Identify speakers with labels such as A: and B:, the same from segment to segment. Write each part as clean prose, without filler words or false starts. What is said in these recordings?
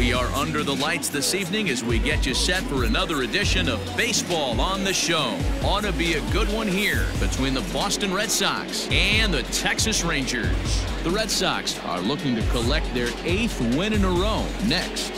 A: We are under the lights this evening as we get you set for another edition of Baseball on the Show. Ought to be a good one here between the Boston Red Sox and the Texas Rangers. The Red Sox are looking to collect their 8th win in a row next.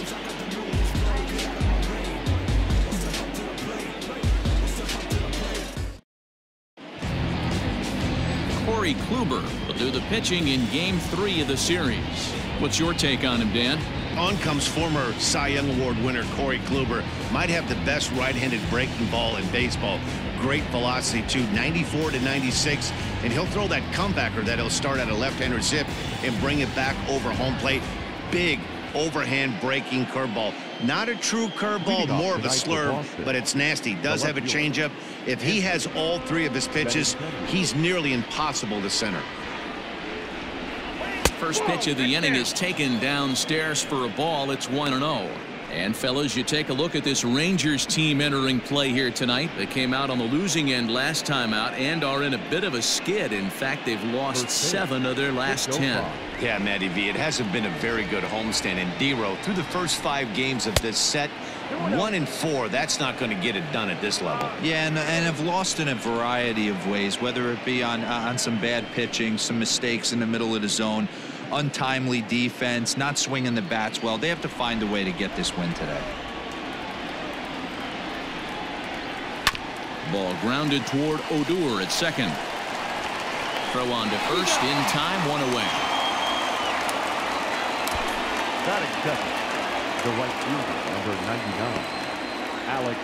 A: Corey Kluber will do the pitching in Game 3 of the series. What's your take on him, Dan?
B: On comes former Cy Young Award winner Corey Kluber. Might have the best right-handed breaking ball in baseball. Great velocity too, 94 to 96, and he'll throw that comebacker that he'll start at a left-hander zip and bring it back over home plate. Big overhand breaking curveball. Not a true curveball, more of a slurve, but it's nasty. Does have a changeup. If he has all 3 of his pitches, he's nearly impossible to center.
A: First pitch of the inning is taken downstairs for a ball. It's 1-0. And fellas, you take a look at this Rangers team entering play here tonight. They came out on the losing end last time out and are in a bit of a skid. In fact, they've lost 7 of their last 10.
C: Yeah, Matty V, it hasn't been a very good homestand. And D-Row, through the first 5 games of this set, 1-4, that's not going to get it done at this level.
D: Yeah, and have lost in a variety of ways, whether it be on some bad pitching, some mistakes in the middle of the zone, untimely defense, not swinging the bats well. They have to find a way to get this win today.
A: Ball grounded toward Odor at second. Throw on to first in time, 1 away.
E: Batting second, the right fielder, number 99, Alex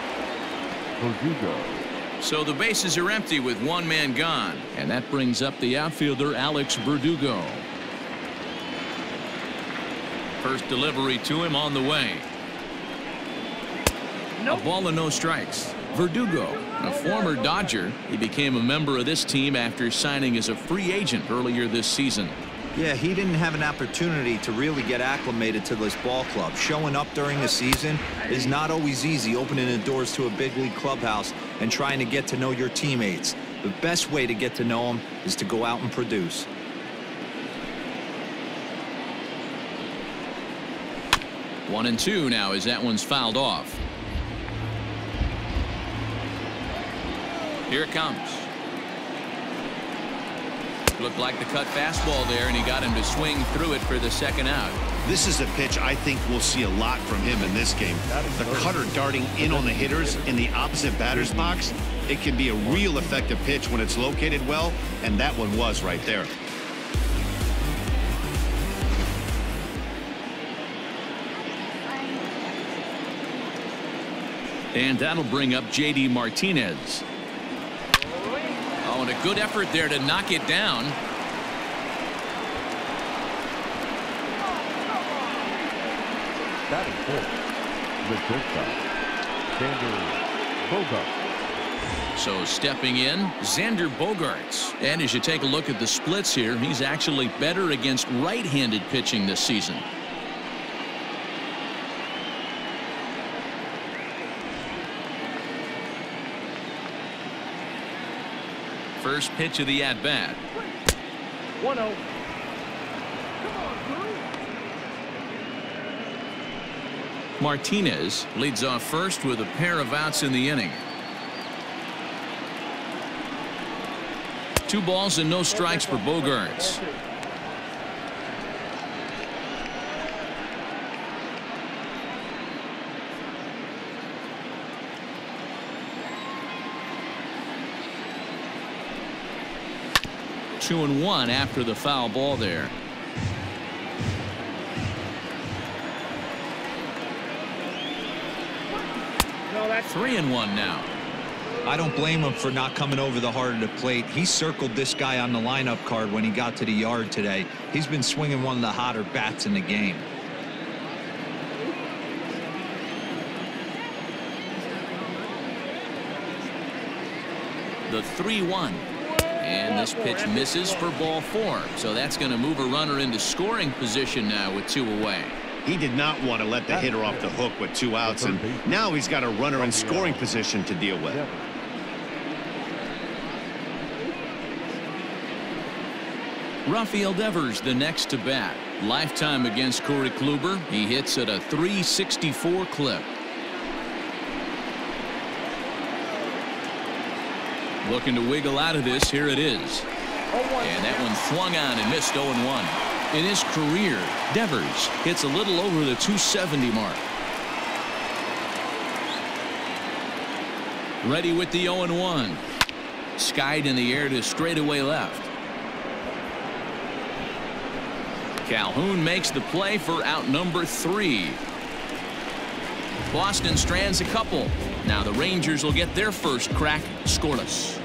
E: Verdugo.
A: So the bases are empty with 1 man gone, and that brings up the outfielder Alex Verdugo. First delivery to him on the way. Nope. A ball and no strikes. Verdugo, a former Dodger, he became a member of this team after signing as a free agent earlier this season.
D: Yeah, he didn't have an opportunity to really get acclimated to this ball club. Showing up during the season is not always easy, opening the doors to a big league clubhouse and trying to get to know your teammates. The best way to get to know them is to go out and produce.
A: One and two now as that one's fouled off. Here it comes. Looked like the cut fastball there, and he got him to swing through it for the second out.
B: This is a pitch I think we'll see a lot from him in this game. The cutter darting in on the hitters in the opposite batter's box. It can be a real effective pitch when it's located well, and that one was right there.
A: And that'll bring up J.D. Martinez. Oh, and a good effort there to knock it down.
E: Batting fourth, the shortstop, Xander Bogaerts.
A: So stepping in, Xander Bogaerts. And as you take a look at the splits here, he's actually better against right-handed pitching this season. First pitch of the at-bat.
E: 1-0.
A: Martinez leads off first with a pair of outs in the inning. 2 balls and no strikes for Bogaerts. Two and one after the foul ball there.
E: No, that's
A: 3-1 now.
D: I don't blame him for not coming over the heart of the plate. He circled this guy on the lineup card when he got to the yard today. He's been swinging one of the hotter bats in the game.
A: The 3-1. And this pitch misses for ball 4. So that's going to move a runner into scoring position now with 2 away.
B: He did not want to let the hitter off the hook with 2 outs, and now he's got a runner in scoring position to deal with.
E: Yeah.
A: Rafael Devers, the next to bat. Lifetime against Corey Kluber. He hits at a .364 clip. Looking to wiggle out of this. Here it is. And that one swung on and missed 0-1. In his career, Devers hits a little over the .270 mark. Ready with the 0-1. Skied in the air to straightaway left. Calhoun makes the play for out number 3. Boston strands a couple. Now the Rangers will get their first crack scoreless.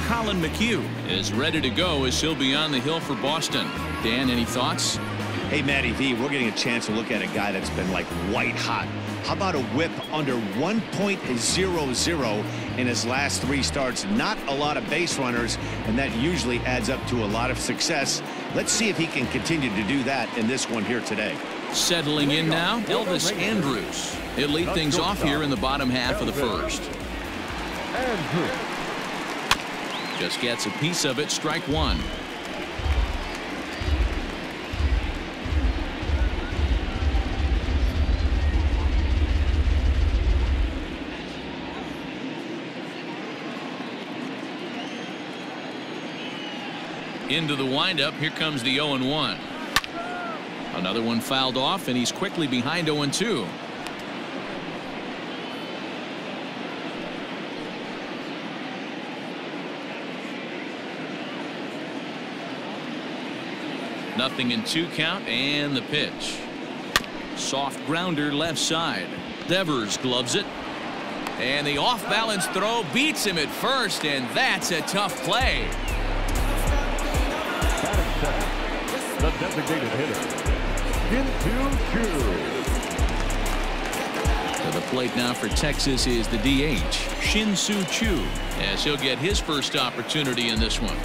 A: Colin McHugh is ready to go as he'll be on the hill for Boston. Dan, any thoughts?
B: Hey, Matty V, we're getting a chance to look at a guy that's been like white hot. How about a whip under 1.00 in his last 3 starts? Not a lot of base runners, and that usually adds up to a lot of success. Let's see if he can continue to do that in this one here today.
A: Settling in now, Elvis Andrus. He'll lead things off here in the bottom half of the first. Just gets a piece of it, strike 1. Into the windup. Here comes the 0-1. Another one fouled off, and he's quickly behind 0-2. Nothing in 2 count, and the pitch. Soft grounder left side. Devers gloves it. And the off-balance throw beats him at first, and that's a tough play.
E: The designated hitter,
A: To the plate now for Texas is the DH, Shin-Soo Choo, as he'll get his first opportunity in this one.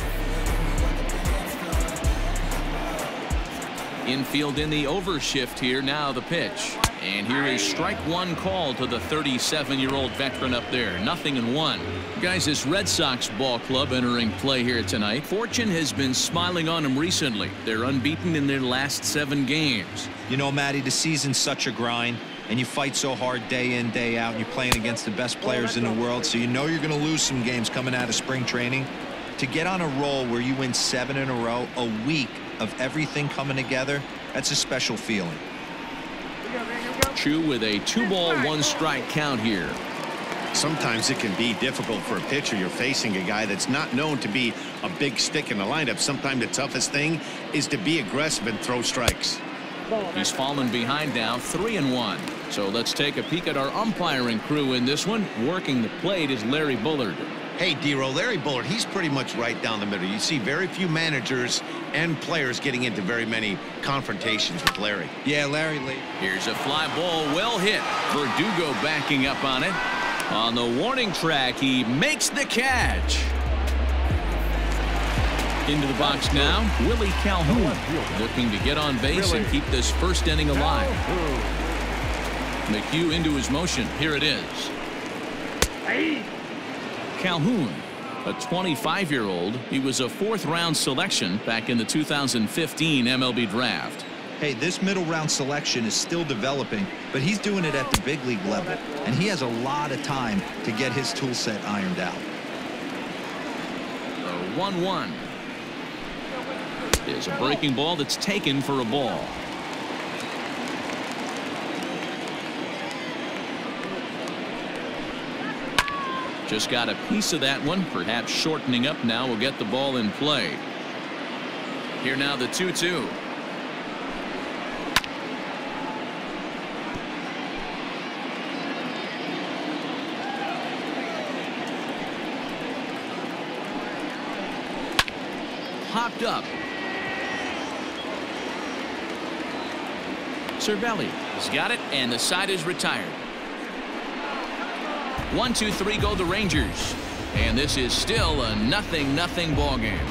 A: Infield in the overshift here. Now the pitch. And here is strike 1 call to the 37-year-old veteran up there. 0-1. Guys, this Red Sox ball club entering play here tonight. Fortune has been smiling on them recently. They're unbeaten in their last 7 games.
D: You know, Matty, the season's such a grind, and you fight so hard day in, day out, and you're playing against the best players in the world, so you know you're going to lose some games coming out of spring training. To get on a roll where you win 7 in a row, a week of everything coming together, that's a special feeling.
A: Choo with a 2-ball 1-strike count here.
B: Sometimes it can be difficult for a pitcher. You're facing a guy that's not known to be a big stick in the lineup. Sometimes the toughest thing is to be aggressive and throw strikes.
A: He's fallen behind now, 3-1. So let's take a peek at our umpiring crew in this one. Working the plate is Larry Bullard.
B: Hey, D-Row, Larry Bullard, he's pretty much right down the middle. You see very few managers and players getting into very many confrontations with Larry.
D: Yeah, Larry Lee.
A: Here's a fly ball, well hit. Verdugo backing up on it. On the warning track, he makes the catch. Into the box now, Willie Calhoun, looking to get on base and keep this first inning alive. McHugh into his motion. Here it is. Calhoun, a 25-year-old. He was a 4th-round selection back in the 2015 MLB draft.
D: Hey, this middle-round selection is still developing, but he's doing it at the big league level, and he has a lot of time to get his tool set ironed out.
A: The 1-1 is a breaking ball that's taken for a ball. Just got a piece of that one, perhaps shortening up now. Will get the ball in play. Here now the 2-2. Hopped up. Cervelli has got it, and the side is retired. 1-2-3 go the Rangers, and this is still a 0-0 ball game.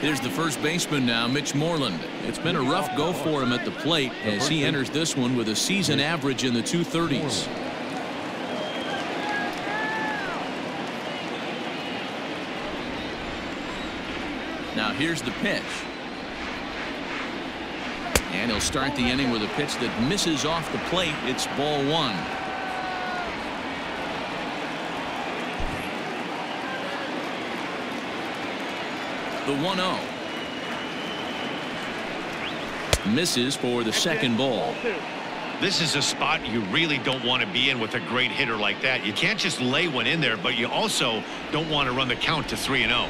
A: Here's the first baseman now, Mitch Moreland. It's been a rough go for him at the plate as he enters this one with a season average in the 230s. Now here's the pitch. And he'll start the inning with a pitch that misses off the plate. It's ball one. The 1-0. Misses for the second ball.
B: This is a spot you really don't want to be in with a great hitter like that. You can't just lay one in there, but you also don't want to run the count to 3-0.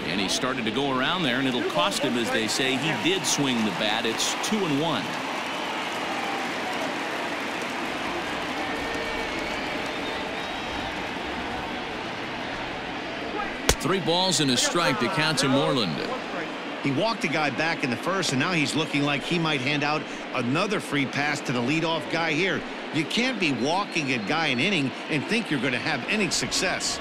A: And he started to go around there, and it'll cost him, as they say. He did swing the bat. It's 2-1. Three balls and a strike to count to Moreland.
B: He walked a guy back in the first, and now he's looking like he might hand out another free pass to the leadoff guy here. You can't be walking a guy an inning and think you're going to have any success.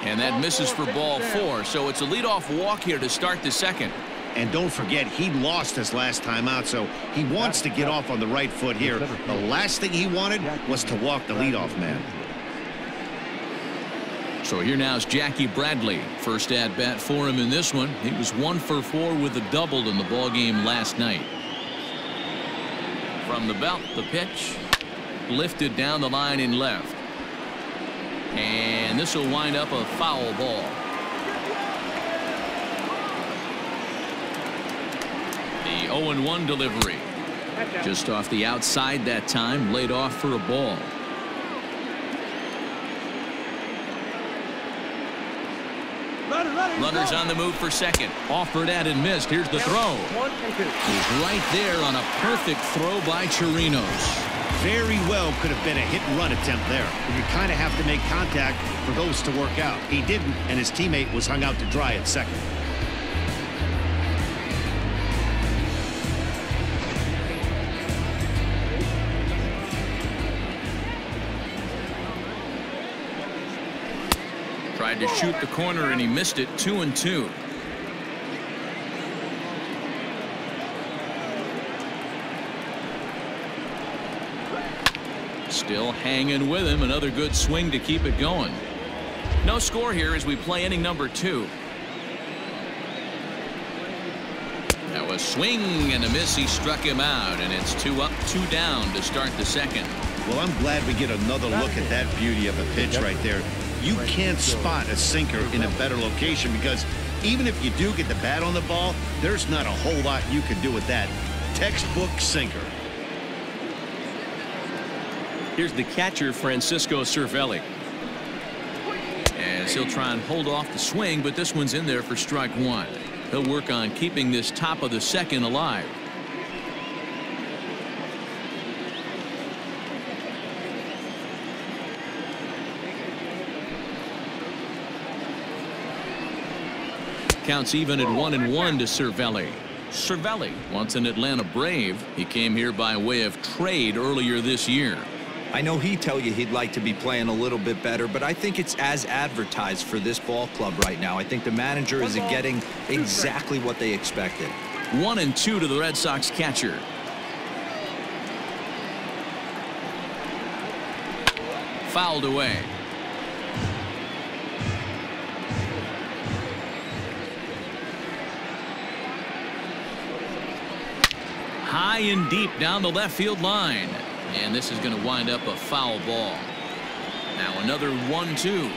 A: And that misses for ball four, so it's a leadoff walk here to start the second.
B: And don't forget, he lost his last time out, so he wants to get off on the right foot here. The last thing he wanted was to walk the leadoff man.
A: So here now is Jackie Bradley. First at bat for him in this one. He was 1 for 4 with a double in the ball game last night. From the belt, the pitch lifted down the line in left. And this will wind up a foul ball. The 0-1 delivery. Just off the outside that time, laid off for a ball. Runners on the move for second. Offered at and missed. Here's the throw. He's right there on a perfect throw by Chirinos.
B: Very well could have been a hit-and-run attempt there. You kind of have to make contact for those to work out. He didn't, and his teammate was hung out to dry at second.
A: Tried to shoot the corner, and he missed it. 2-2. Still hanging with him. Another good swing to keep it going. No score here as we play inning number 2. Now a swing and a miss. He struck him out, and it's 2 up, 2 down to start the second.
B: Well, I'm glad we get another look at that beauty of a pitch right there. You can't spot a sinker in a better location because even if you do get the bat on the ball, there's not a whole lot you can do with that. Textbook sinker.
A: Here's the catcher, Francisco Cervelli. As he'll try and hold off the swing, but this one's in there for strike one. He'll work on keeping this top of the second alive. Counts even at 1-1 to Cervelli. Cervelli once an Atlanta Brave. He came here by way of trade earlier this year.
D: I know he'd tell you he'd like to be playing a little bit better, but I think it's as advertised for this ball club right now. I think the manager is getting exactly what they expected.
A: 1-2 to the Red Sox catcher. Fouled away. High and deep down the left field line. And this is going to wind up a foul ball. Now another 1-2.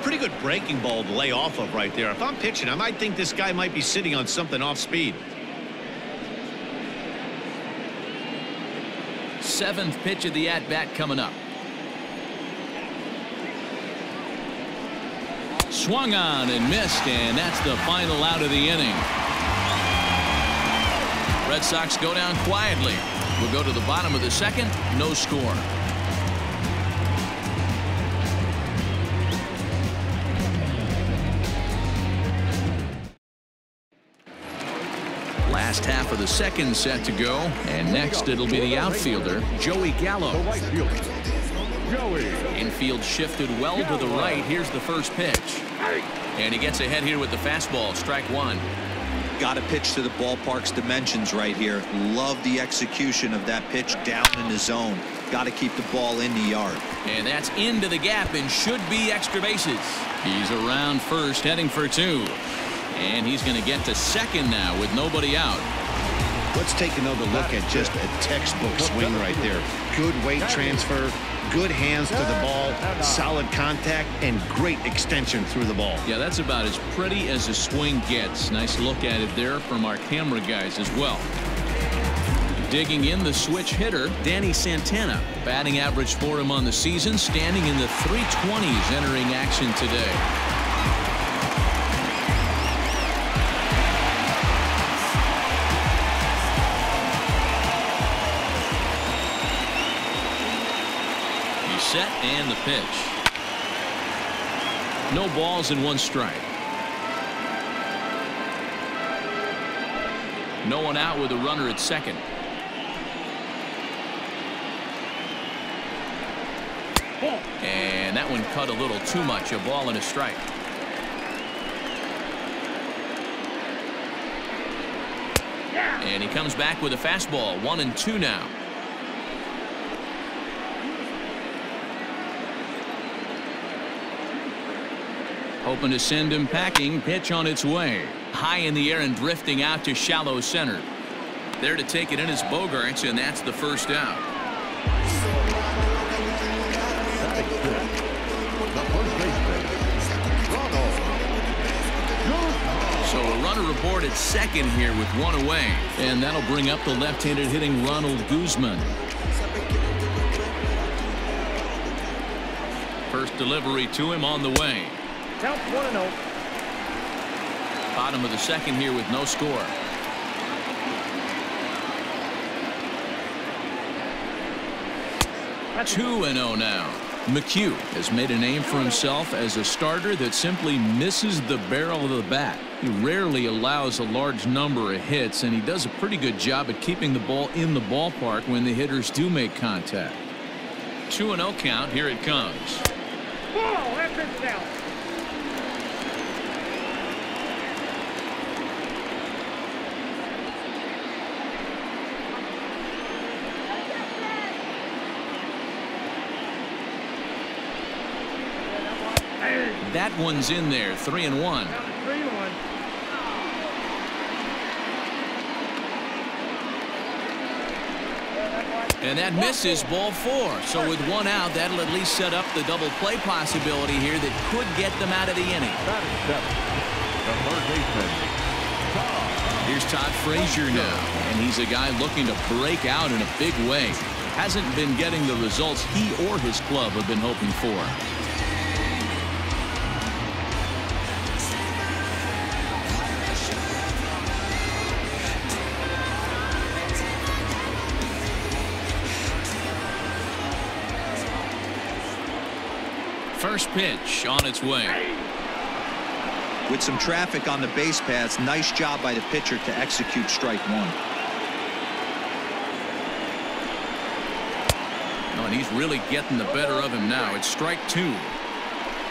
B: Pretty good breaking ball to lay off of right there. If I'm pitching, I might think this guy might be sitting on something off speed.
A: 7th pitch of the at-bat coming up. Swung on and missed, and that's the final out of the inning. Red Sox go down quietly. We'll go to the bottom of the second. No score. Last half of the second set to go, and next it'll be the outfielder, Joey Gallo.
E: The right fielder, Joey.
A: Infield shifted well to the right. Here's the first pitch. And he gets ahead here with the fastball, strike one.
D: Got to pitch to the ballpark's dimensions right here. Love the execution of that pitch down in the zone. Got to keep the ball in the yard.
A: And that's into the gap and should be extra bases. He's around first, heading for two. And he's going to get to second now with nobody out.
B: Let's take another look at just a textbook swing right there. Good weight transfer, good hands to the ball, solid contact, and great extension through the ball.
A: Yeah, that's about as pretty as a swing gets. Nice look at it there from our camera guys as well. Digging in the switch hitter, Danny Santana. Batting average for him on the season, standing in the 320s entering action today. Set and the pitch. No balls and one strike. No one out with a runner at second. And that one cut a little too much. A ball and a strike. And he comes back with a fastball. 1-2 now. Hoping to send him packing. Pitch on its way. High in the air and drifting out to shallow center. There to take it in is Bogarts, and that's the first out. So a runner aboard at second here with one away. And that'll bring up the left-handed hitting Ronald Guzman. First delivery to him on the way.
E: Count 1-0.
A: Bottom of the second here with no score. That's 2-0 now. McHugh has made a name for himself as a starter that simply misses the barrel of the bat. He rarely allows a large number of hits, and he does a pretty good job at keeping the ball in the ballpark when the hitters do make contact. 2-0 count. Here it comes.
E: Ball, that's it down.
A: That one's in there. 3-1.
E: 3-1.
A: And that misses, ball 4. So with one out, that'll at least set up the double play possibility here that could get them out of the inning.
E: The third baseman.
A: Here's Todd Frazier now, and he's a guy looking to break out in a big way. Hasn't been getting the results he or his club have been hoping for. First pitch on its way.
D: With some traffic on the base paths, nice job by the pitcher to execute strike one.
A: Oh, and he's really getting the better of him now. It's strike 2.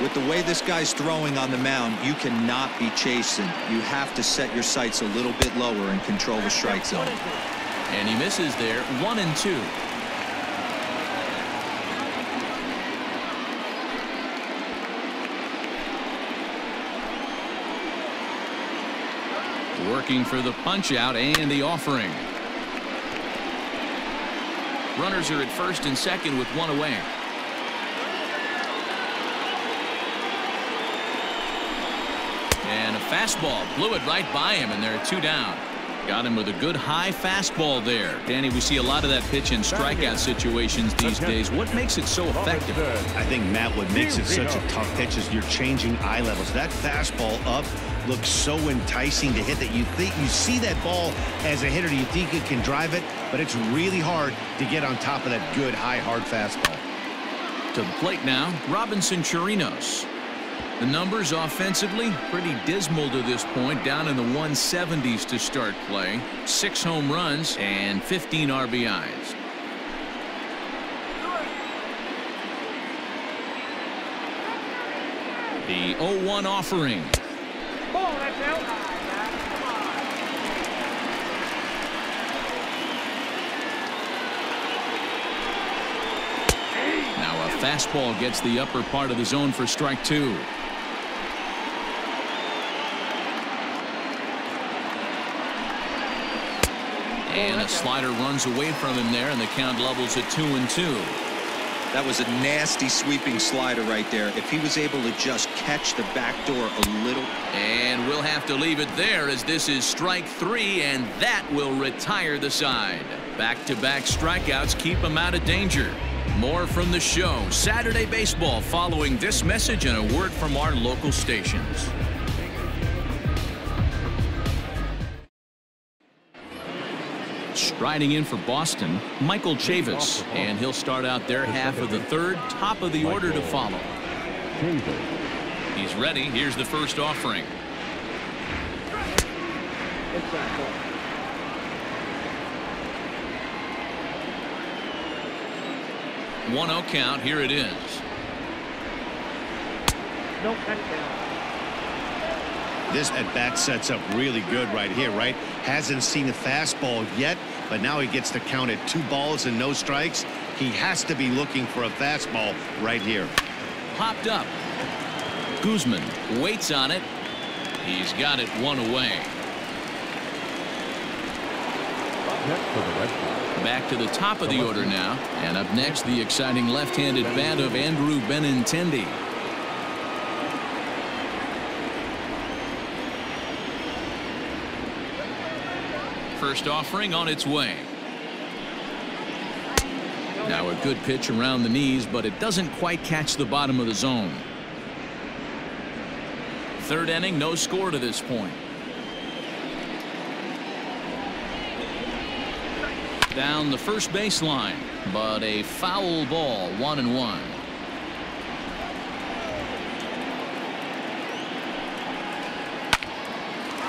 D: With the way this guy's throwing on the mound, you cannot be chasing. You have to set your sights a little bit lower and control the strike zone.
A: And he misses there. 1-2. Working for the punch out and the offering. Runners are at first and second with one away. And a fastball blew it right by him, and there are 2 down. Got him with a good high fastball there. Danny, we see a lot of that pitch in strikeout situations these days. What makes it so effective?
B: I think, Matt, what makes it such a tough pitch is you're changing eye levels. That fastball up looks so enticing to hit that you see that ball as a hitter, you think you can drive it, but it's really hard to get on top of that good high hard fastball.
A: To the plate now, Robinson Chirinos. The numbers offensively pretty dismal to this point, down in the 170s to start play. 6 home runs and 15 RBIs. The 0-1 offering.
E: Ball, that's out.
A: Now a fastball gets the upper part of the zone for strike 2. And a slider runs away from him there, and the count levels at 2-2.
D: That was a nasty sweeping slider right there. If he was able to just catch the back door a little.
A: And we'll have to leave it there, as this is strike 3, and that will retire the side. Back-to-back strikeouts keep him out of danger. More from the show, Saturday Baseball, following this message and a word from our local stations. Striding in for Boston, Michael Chavis, and he'll start out their half of the third, top of the order to follow. He's ready. Here's the first offering.
E: Inside ball.
A: 1-0 count. Here it is.
E: No, that's down.
B: This at-bat sets up really good right here, right? Hasn't seen a fastball yet, but now he gets to count at 2 balls and no strikes. He has to be looking for a fastball right here.
A: Popped up. Guzman waits on it. He's got it 1 away. Back to the top of the order now. And up next, the exciting left-handed bat of Andrew Benintendi. First offering on its way. Now a good pitch around the knees, but it doesn't quite catch the bottom of the zone. Third inning, no score to this point. Down the first baseline, but a foul ball, 1-1.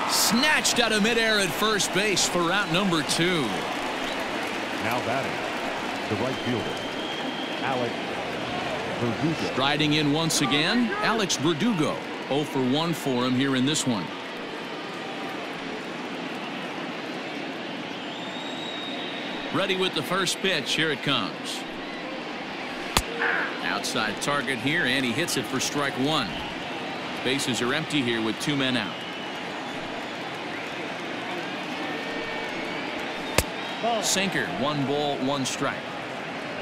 A: Snatched out of midair at first base for out number 2.
E: Now batting, the right fielder, Alex Verdugo.
A: Striding in once again, Alex Verdugo. 0 for 1 for him here in this one. Ready with the first pitch. Here it comes. Outside target here, and he hits it for strike 1. Bases are empty here with 2 men out. Sinker, 1 ball, 1 strike.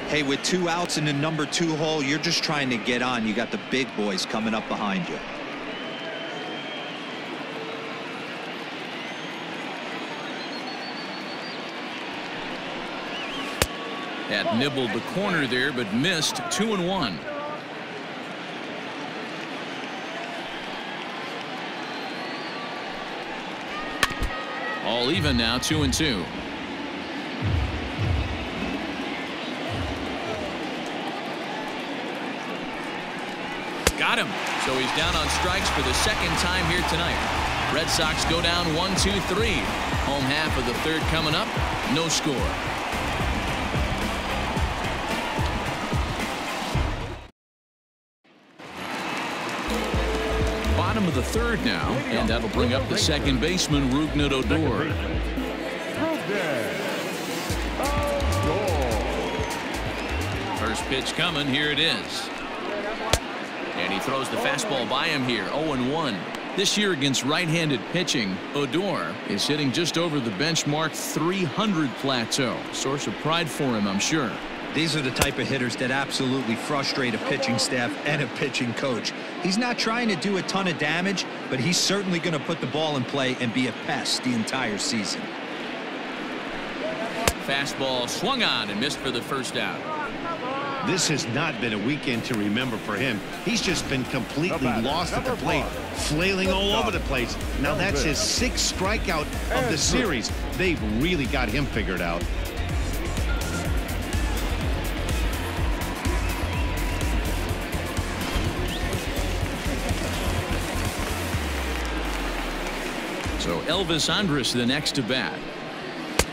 D: Hey, with 2 outs in the number 2 hole, you're just trying to get on. You got the big boys coming up behind you.
A: Had nibbled the corner there, but missed. 2-1. All even now, 2-2. Got him. So he's down on strikes for the second time here tonight. Red Sox go down 1-2-3. Home half of the third coming up. No score. Bottom of the third now, and that'll bring up the second baseman, Rougned Odor. First pitch coming. Here it is. And he throws the fastball by him here. 0-1. This year against right-handed pitching, Odor is hitting just over the benchmark 300 plateau. Source of pride for him, I'm sure.
D: These are the type of hitters that absolutely frustrate a pitching staff and a pitching coach. He's not trying to do a ton of damage, but he's certainly going to put the ball in play and be a pest the entire season.
A: Fastball swung on and missed for the first out.
B: This has not been a weekend to remember for him. He's just been completely lost at the plate, flailing all over the place. Now that's his 6th strikeout of the series. They've really got him figured out.
A: So Elvis Andrus the next to bat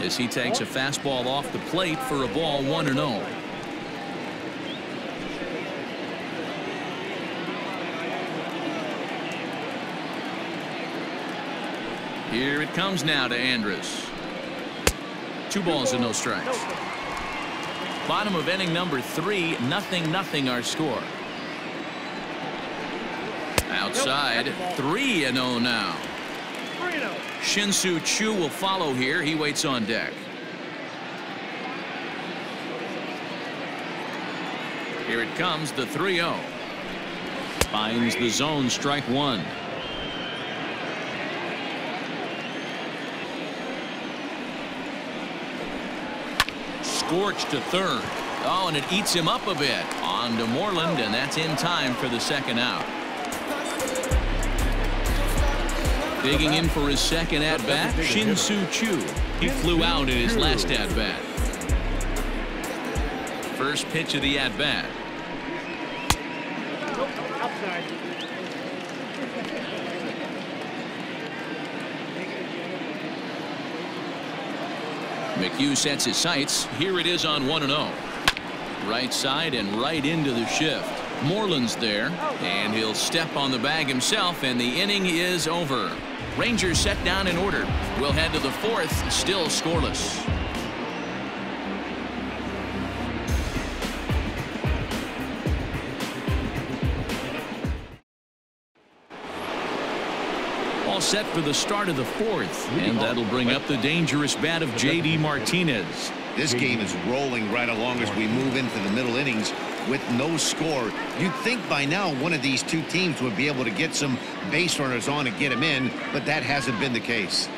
A: as he takes a fastball off the plate for a ball 1-0. Here it comes now to Andrus. 2 balls and no strikes. Bottom of inning number 3, 0-0 our score. Outside, 3-0 now. Shin-Soo Choo will follow here. He waits on deck. Here it comes, the 3-0. Finds the zone, strike 1. Scorched to third. Oh, and it eats him up a bit. On to Moreland, and that's in time for the second out. Digging in for his second at-bat, Shin-Soo Choo. He flew out in his last at-bat. First pitch of the at-bat.
E: Outside.
A: McHugh sets his sights. Here it is on 1-0. Right side and right into the shift. Moreland's there, and he'll step on the bag himself, and the inning is over. Rangers set down in order. We'll head to the 4th, still scoreless. All set for the start of the 4th, and that'll bring up the dangerous bat of J.D. Martinez.
B: This game is rolling right along as we move into the middle innings with no score. You'd think by now one of these two teams would be able to get some base runners on and get them in, but that hasn't been the case.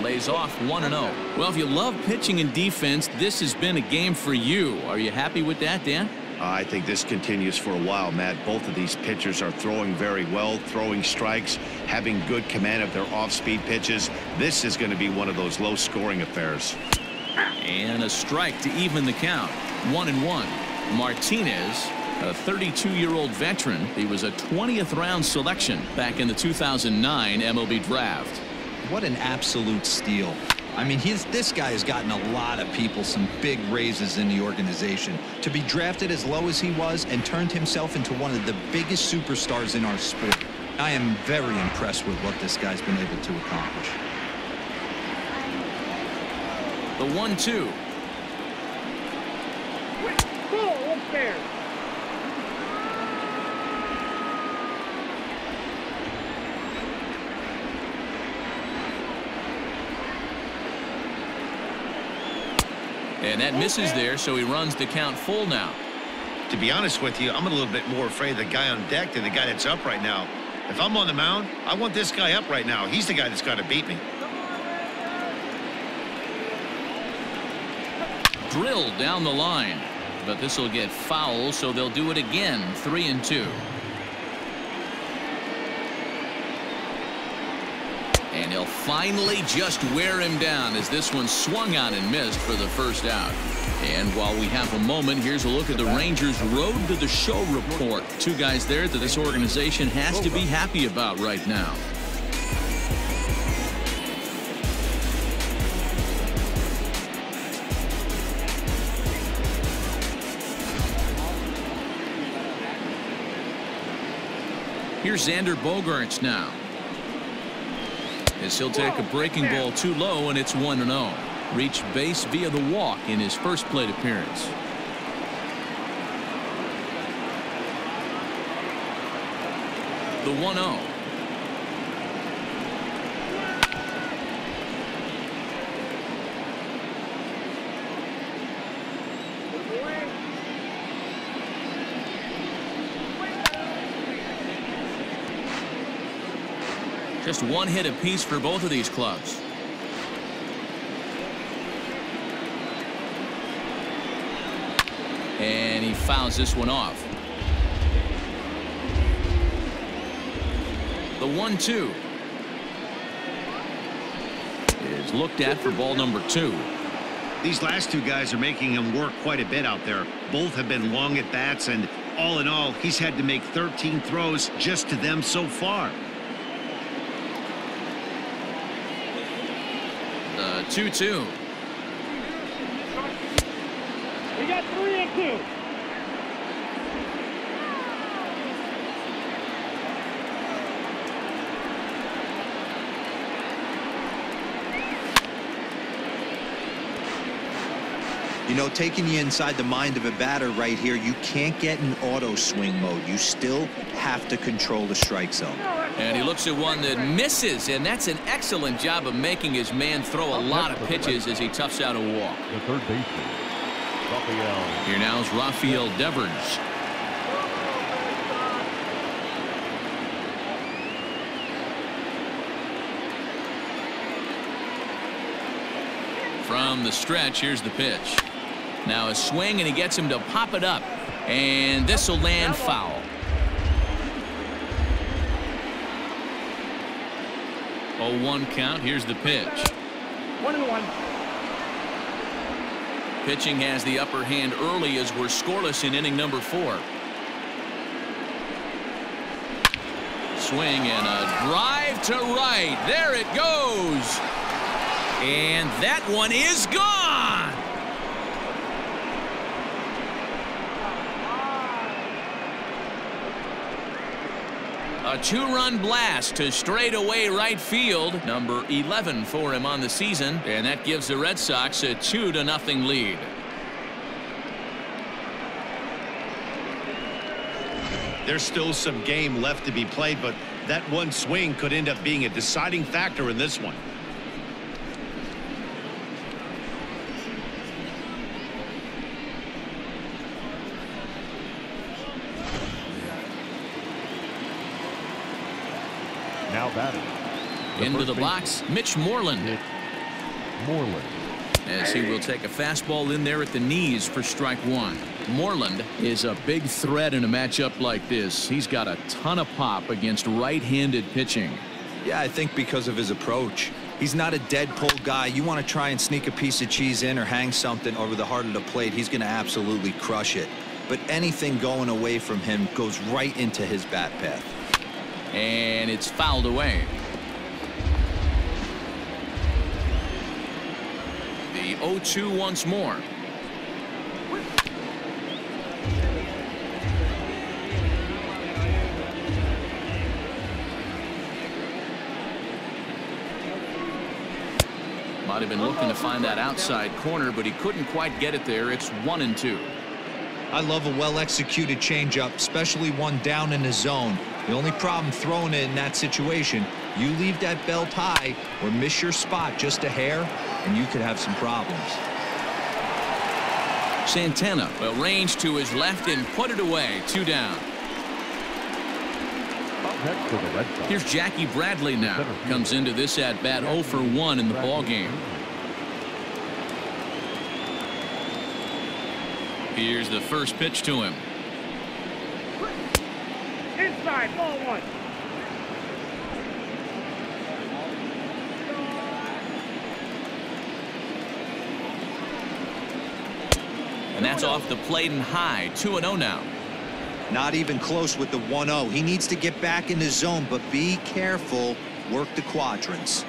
A: Lays off 1-0. Well, if you love pitching and defense, this has been a game for you. Are you happy with that, Dan?
B: I think this continues for a while, Matt. Both of these pitchers are throwing very well, throwing strikes, having good command of their off-speed pitches. This is going to be one of those low-scoring affairs.
A: And a strike to even the count. 1-1. Martinez, a 32-year-old veteran. He was a 20th round selection back in the 2009 MLB draft.
D: What an absolute steal. I mean, this guy has gotten a lot of people some big raises in the organization. To be drafted as low as he was and turned himself into one of the biggest superstars in our sport. I am very impressed with what this guy's been able to accomplish.
A: The 1-2.
E: Ball upstairs.
A: And that misses there, so he runs the count full now.
B: To be honest with you, I'm a little bit more afraid of the guy on deck than the guy that's up right now. If I'm on the mound, I want this guy up right now. He's the guy that's got to beat me.
A: Drilled down the line, but this will get foul, so they'll do it again. 3-2. And he'll finally just wear him down as this one swung on and missed for the first out. And while we have a moment, here's a look at the Rangers' road to the show report. 2 guys there that this organization has to be happy about right now. Here's Xander Bogaerts now. As he'll take a breaking ball too low, and it's 1-0. Reached base via the walk in his first plate appearance. The 1-0. Just 1 hit apiece for both of these clubs. And he fouls this one off. The 1-2 is looked at for ball number 2.
B: These last 2 guys are making him work quite a bit out there. Both have been long at bats, and all in all, he's had to make 13 throws just to them so far.
A: 2-2.
E: We got 3-2.
D: You know, taking you inside the mind of a batter right here, you can't get in auto swing mode. You still have to control the strike zone.
A: And he looks at one that misses, and that's an excellent job of making his man throw a lot of pitches as he toughs out a walk.
F: The third baseman, Raphael.
A: Here now is Rafael Devers. From the stretch, here's the pitch. Now a swing, and he gets him to pop it up. And this will land foul. 0-1 count. Here's the pitch.
E: 1-1.
A: Pitching has the upper hand early as we're scoreless in inning number 4. Swing and a drive to right. There it goes. And that one is gone. A 2-run blast to straightaway right field. Number 11 for him on the season. And that gives the Red Sox a 2-0 lead.
B: There's still some game left to be played, but that one swing could end up being a deciding factor in this one.
F: Now batting.
A: Into the box, Mitch Moreland.
F: Moreland.
A: As he will take a fastball in there at the knees for strike 1. Moreland is a big threat in a matchup like this. He's got a ton of pop against right-handed pitching.
D: Yeah, I think because of his approach. He's not a dead pull guy. You want to try and sneak a piece of cheese in or hang something over the heart of the plate, he's going to absolutely crush it. But anything going away from him goes right into his bat path.
A: And it's fouled away. The 0-2 once more. Might have been looking to find that outside corner, but he couldn't quite get it there. It's 1-2.
D: I love a well-executed changeup, especially one down in the zone. The only problem throwing it in that situation, you leave that belt high or miss your spot just a hair, and you could have some problems.
A: Santana will range to his left and put it away. 2 down.
F: Next for the Red Sox.
A: Here's Jackie Bradley now. Comes into this at bat 0 for 1 in the ball game. Here's the first pitch to him.
E: Inside, ball 1.
A: And that's off the plate and high. 2-0 now.
D: Not even close with the 1-0. He needs to get back in the zone, but be careful. Work the quadrants.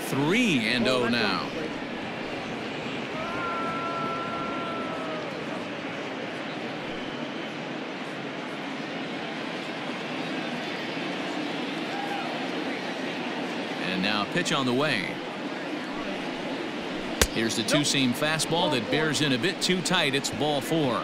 A: Three and 0 now. And now a pitch on the way. Here's the two-seam fastball that bears in a bit too tight. It's ball 4.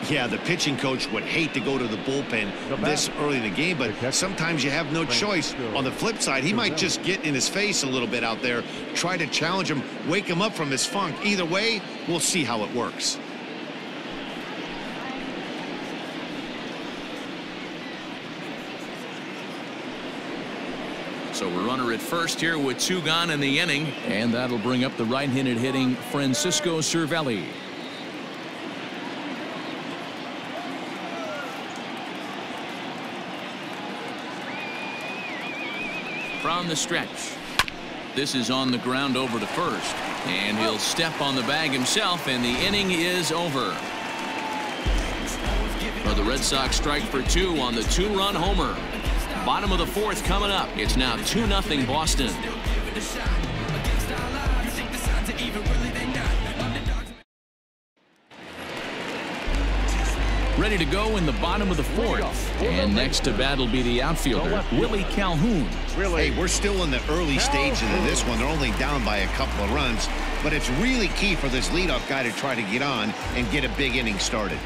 B: Yeah, the pitching coach would hate to go to the bullpen this early in the game, but sometimes you have no choice. On the flip side, he might just get in his face a little bit out there, try to challenge him, wake him up from his funk. Either way, we'll see how it works.
A: So we're runner at first here with 2 gone in the inning, and that'll bring up the right-handed hitting Francisco Cervelli. From the stretch. This is on the ground over to first, and he'll step on the bag himself, and the inning is over. Well, the Red Sox strike for 2 on the 2-run homer. Bottom of the fourth coming up. It's now 2-0 Boston. Ready to go in the bottom of the fourth. And next to bat will be the outfielder, Willie Calhoun.
B: Hey, we're still in the early stages of this one. They're only down by a couple of runs. But it's really key for this leadoff guy to try to get on and get a big inning started.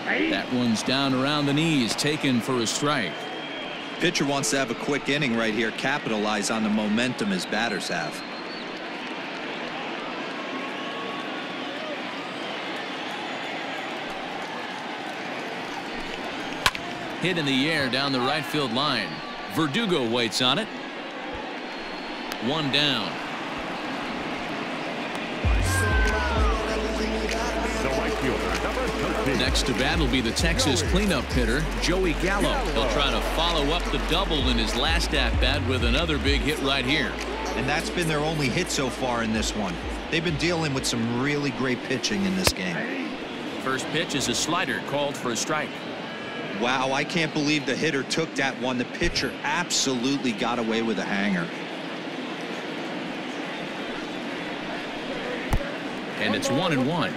A: That one's down around the knees, taken for a strike.
D: Pitcher wants to have a quick inning right here, capitalize on the momentum his batters have.
A: Hit in the air down the right field line. Verdugo waits on it. One down. Next to bat will be the Texas cleanup hitter, Joey Gallo. He'll try to follow up the double in his last at-bat with another big hit right here.
D: And that's been their only hit so far in this one. They've been dealing with some really great pitching in this game.
A: First pitch is a slider called for a strike.
D: Wow, I can't believe the hitter took that one. The pitcher absolutely got away with a hanger.
A: And it's 1-1.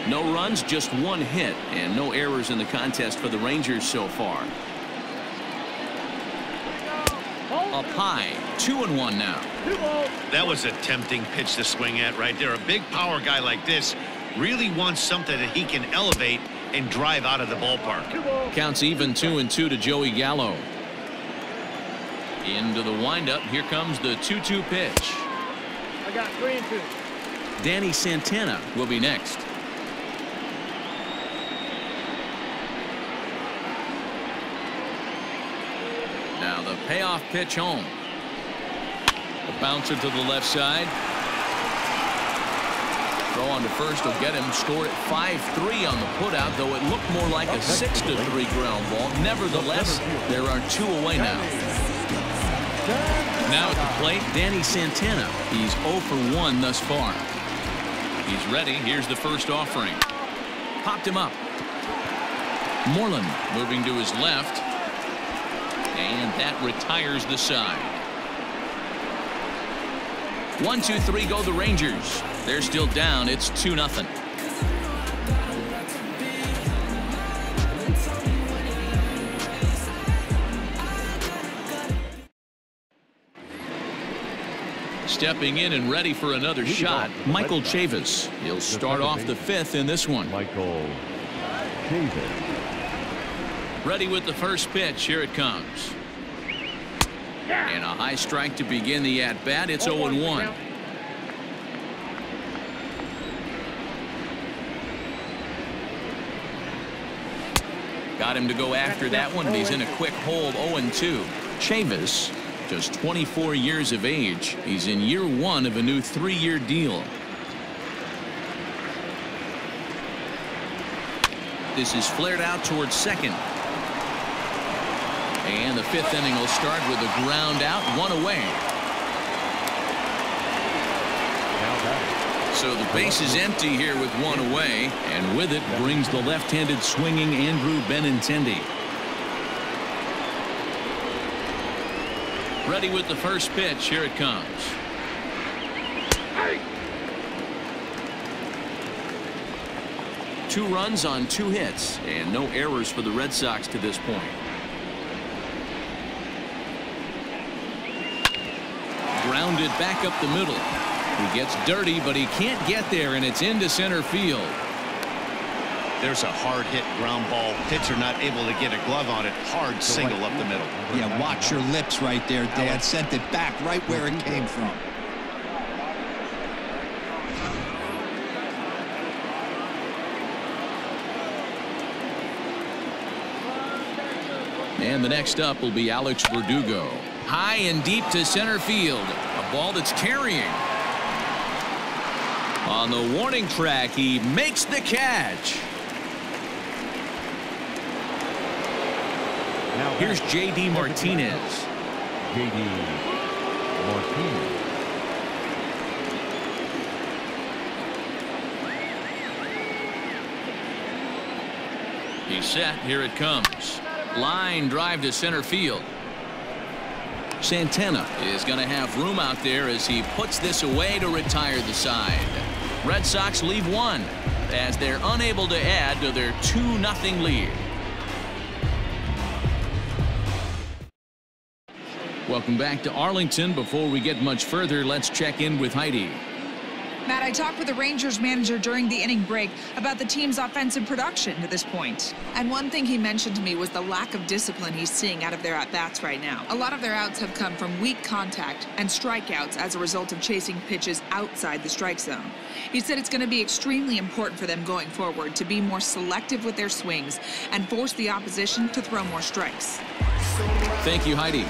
A: No runs, just one hit, and no errors in the contest for the Rangers so far. Up high, 2-1 now.
B: That was a tempting pitch to swing at right there. A big power guy like this really wants something that he can elevate and drive out of the ballpark.
A: Counts even 2-2 to Joey Gallo. Into the windup. Here comes the 2-2 pitch.
E: I got 3-2.
A: Danny Santana will be next. Now the payoff pitch home. The bouncer to the left side. Throw on to first will get him. Score at 5-3 on the putout, though it looked more like a 6-3 ground ball. Nevertheless, there are two away now. Now at the plate, Danny Santana. He's 0 for 1 thus far. He's ready. Here's the first offering. Popped him up. Moreland moving to his left. And that retires the side. 1, 2, 3 go the Rangers. They're still down. It's 2-0. Stepping in and ready for another shot, Michael Chavis. He'll start off the fifth in this one.
F: Michael Chavis.
A: Ready with the first pitch. Here it comes. And a high strike to begin the at-bat. It's 0-1. Got him to go after that one, and he's in a quick hold. 0-2. Chavis, just 24 years of age. He's in year 1 of a new 3-year deal. This is flared out towards second. And the fifth inning will start with a ground out, 1 away. So the base is empty here with 1 away, and with it brings the left-handed swinging Andrew Benintendi. Ready with the first pitch. Here it comes. Two runs on 2 hits, and no errors for the Red Sox to this point. Grounded back up the middle. He gets dirty, but he can't get there, and it's into center field.
B: There's a hard hit ground ball. Pitcher not able to get a glove on it. Hard single up the middle.
G: Yeah, watch your lips right there, Dad. Sent it back right where it came from.
A: And the next up will be Alex Verdugo. High and deep to center field. A ball that's carrying. On the warning track, he makes the catch. Here's J.D. Martinez.
F: J.D. Martinez.
A: He's set. Here it comes. Line drive to center field. Santana is going to have room out there as he puts this away to retire the side. Red Sox leave one as they're unable to add to their 2-0 lead. Welcome back to Arlington. Before we get much further, let's check in with Heidi.
H: Matt, I talked with the Rangers manager during the inning break about the team's offensive production to this point. And one thing he mentioned to me was the lack of discipline he's seeing out of their at-bats right now. A lot of their outs have come from weak contact and strikeouts as a result of chasing pitches outside the strike zone. He said it's going to be extremely important for them going forward to be more selective with their swings and force the opposition to throw more strikes.
A: Thank you, Heidi.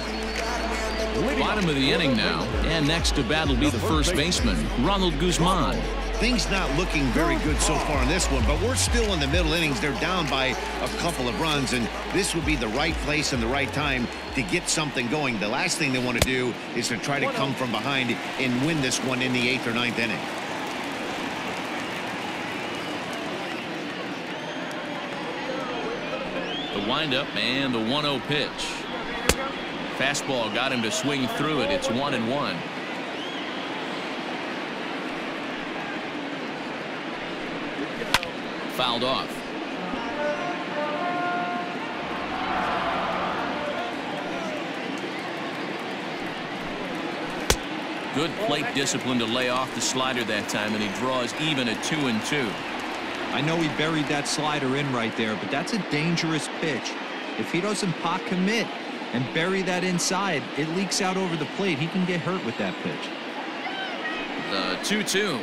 A: Bottom of the inning now, and next to bat will be the first baseman, Ronald Guzman.
B: Things not looking very good so far in this one, but we're still in the middle innings. They're down by a couple of runs, and this would be the right place and the right time to get something going. The last thing they want to do is to try to come from behind and win this one in the 8th or 9th inning.
A: The windup and the 1-0 pitch. Fastball got him to swing through it. It's 1-1. Fouled off. Good plate discipline to lay off the slider that time, and he draws even at 2-2.
D: I know he buried that slider in right there, but that's a dangerous pitch. If he doesn't pot commit and bury that inside, it leaks out over the plate. He can get hurt with that pitch.
A: The 2-2.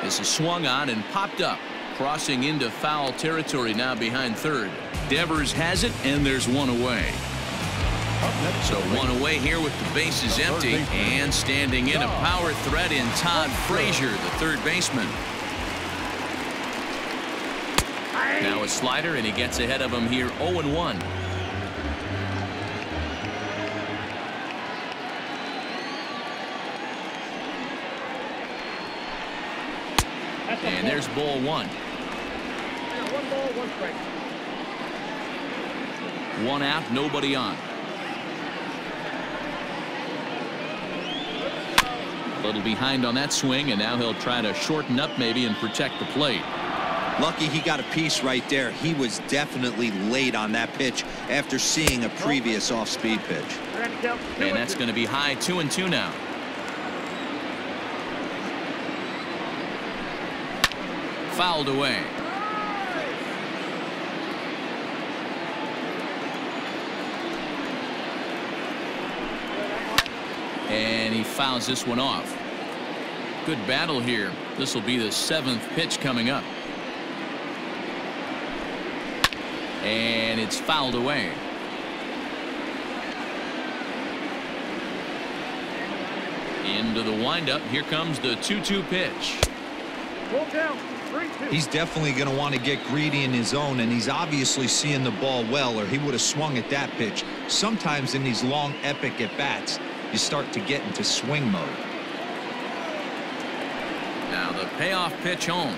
A: This is swung on and popped up, crossing into foul territory now behind third. Devers has it, and there's one away. So one away here with the bases empty, and standing in a power threat in Todd Frazier, the third baseman. Now a slider, and he gets ahead of him here, 0-1. And there's ball one.
E: One ball, one strike.
A: One out, nobody on. A little behind on that swing, and now he'll try to shorten up maybe and protect the plate.
D: Lucky he got a piece right there. He was definitely late on that pitch after seeing a previous off-speed pitch.
A: And that's going to be high, 2-2 now. Fouled away. And he fouls this one off. Good battle here. This will be the 7th pitch coming up. And it's fouled away. Into the windup. Here comes the 2-2 pitch.
D: He's definitely going to want to get greedy in his zone, and he's obviously seeing the ball well, or he would have swung at that pitch. Sometimes in these long epic at-bats, you start to get into swing mode.
A: Now the payoff pitch home.